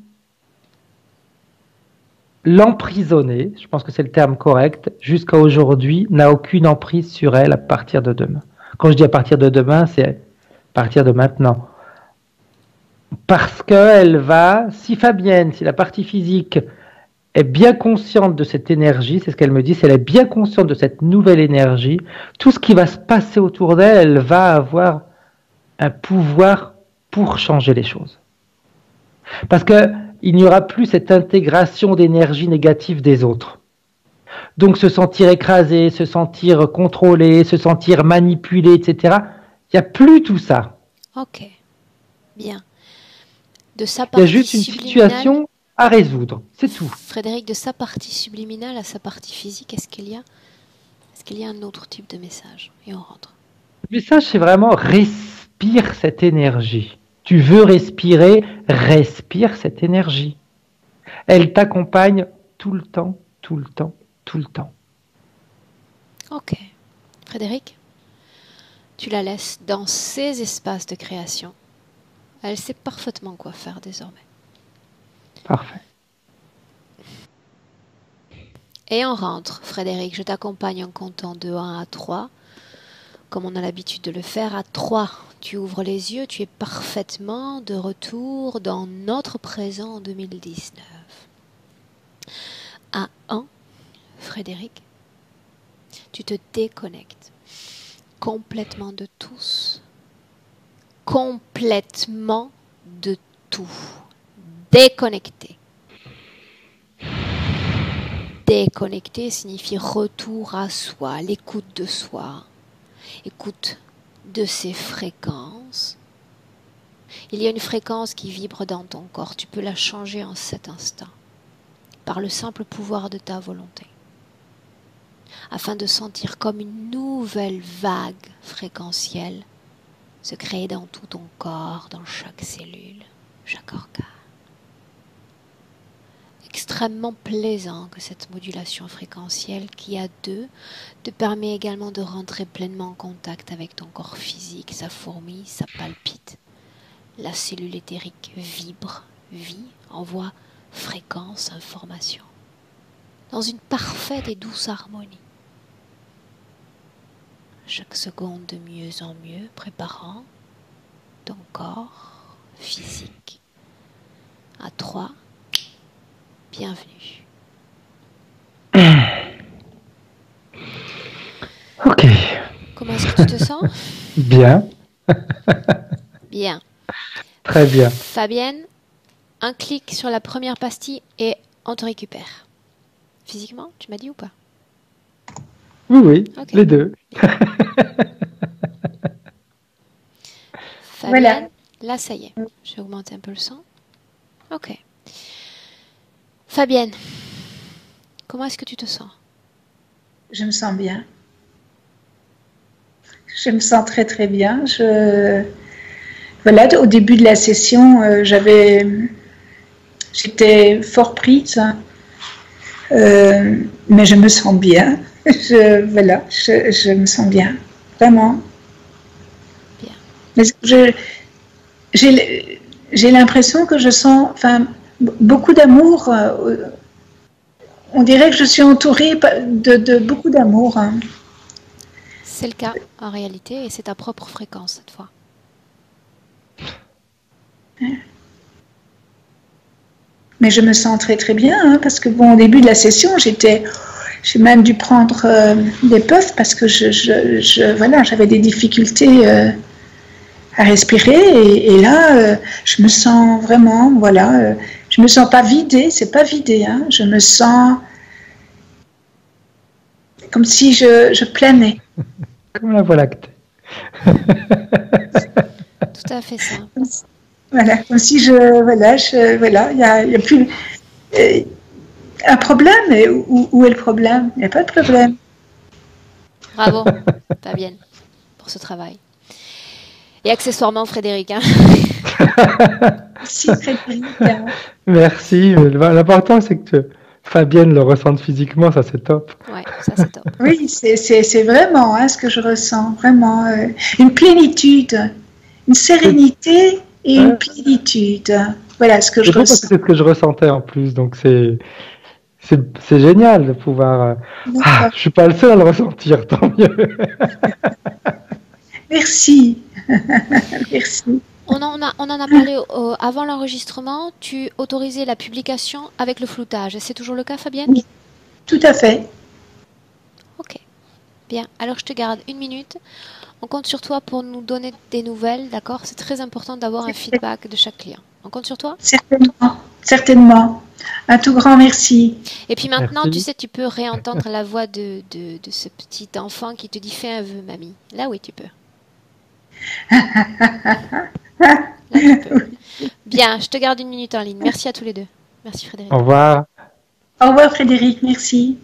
l'emprisonner, je pense que c'est le terme correct, jusqu'à aujourd'hui, n'a aucune emprise sur elle à partir de demain. Quand je dis à partir de demain, c'est à partir de maintenant. Parce qu'elle va, si Fabienne, si la partie physique est bien consciente de cette énergie, c'est ce qu'elle me dit, si elle est bien consciente de cette nouvelle énergie, tout ce qui va se passer autour d'elle, elle va avoir un pouvoir pour changer les choses. Parce que il n'y aura plus cette intégration d'énergie négative des autres. Donc se sentir écrasé, se sentir contrôlé, se sentir manipulé, etc. Il n'y a plus tout ça. Ok, bien. De sa Il y partie a juste une situation à résoudre, c'est tout. Frédéric, de sa partie subliminale à sa partie physique, est-ce qu'il y a un autre type de message? Et on rentre. Le message, c'est vraiment respire cette énergie. Tu veux respirer, respire cette énergie. Elle t'accompagne tout le temps, tout le temps, tout le temps. Ok. Frédéric, tu la laisses dans ses espaces de création. Elle sait parfaitement quoi faire désormais. Parfait. Et on rentre. Frédéric, je t'accompagne en comptant de 1 à 3. Comme on a l'habitude de le faire, à 3, tu ouvres les yeux, tu es parfaitement de retour dans notre présent en 2019. À 1, Frédéric, tu te déconnectes complètement de tous, complètement de tout, déconnecté. Déconnecté signifie retour à soi, l'écoute de soi. Écoute de ces fréquences. Il y a une fréquence qui vibre dans ton corps. Tu peux la changer en cet instant par le simple pouvoir de ta volonté, afin de sentir comme une nouvelle vague fréquentielle se créer dans tout ton corps, dans chaque cellule, chaque organe. Extrêmement plaisant que cette modulation fréquentielle qui a 2 te permet également de rentrer pleinement en contact avec ton corps physique. Ça fourmille, ça palpite. La cellule éthérique vibre, vit, envoie fréquence, information. Dans une parfaite et douce harmonie. Chaque seconde de mieux en mieux, préparant ton corps physique. À 3. Bienvenue. Ok. Comment est-ce que tu te sens? Bien. Bien. Très bien. Fabienne, un clic sur la première pastille et on te récupère. Physiquement, tu m'as dit ou pas? Oui, Ok. les deux. Fabienne, Voilà. là ça y est. Je vais augmenter un peu le son. Ok. Fabienne, comment est-ce que tu te sens? Je me sens bien. Je me sens très très bien. Voilà, au début de la session, j'étais fort prise, hein. Mais je me sens bien. Je me sens bien, vraiment. Bien. Mais j'ai l'impression que je sens, enfin, beaucoup d'amour. On dirait que je suis entourée de beaucoup d'amour, hein. C'est le cas en réalité et c'est ta propre fréquence cette fois. Mais je me sens très très bien, hein, parce que bon, au début de la session, j'ai même dû prendre des puffs parce que voilà, j'avais des difficultés à respirer et là, je me sens vraiment, voilà, je me sens pas vidée, c'est pas vidé, hein, je me sens comme si je planais. Comme la Voie lactée. Tout à fait ça. Voilà, comme si voilà, il y a plus. Un problème? Et où est le problème? Il n'y a pas de problème. Bravo, Fabienne, pour ce travail. Et accessoirement, Frédéric. Hein. Merci, Frédéric. Merci. L'important, c'est que Fabienne le ressente physiquement, ça c'est top. Ouais, ça c'est top. Oui, c'est vraiment ce que je ressens. Vraiment une plénitude, une sérénité et une plénitude. Voilà ce que je ressens. C'est ce que je ressentais en plus, donc c'est génial de pouvoir. Je suis pas le seul à le ressentir, tant mieux. Merci. Merci. On en a parlé avant l'enregistrement. Tu autorisais la publication avec le floutage. C'est toujours le cas, Fabienne? Oui, tout à fait. Ok. Bien. Alors, je te garde 1 minute. On compte sur toi pour nous donner des nouvelles, d'accord? C'est très important d'avoir un feedback de chaque client. On compte sur toi? Certainement. Certainement. Un tout grand merci. Et puis maintenant, Merci. tu sais, tu peux réentendre la voix de ce petit enfant qui te dit fais un vœu, mamie. Là, oui, tu peux. Là, tu peux. Bien, je te garde 1 minute en ligne. Merci à tous les deux. Merci Frédéric. Au revoir. Au revoir, Frédéric. Merci.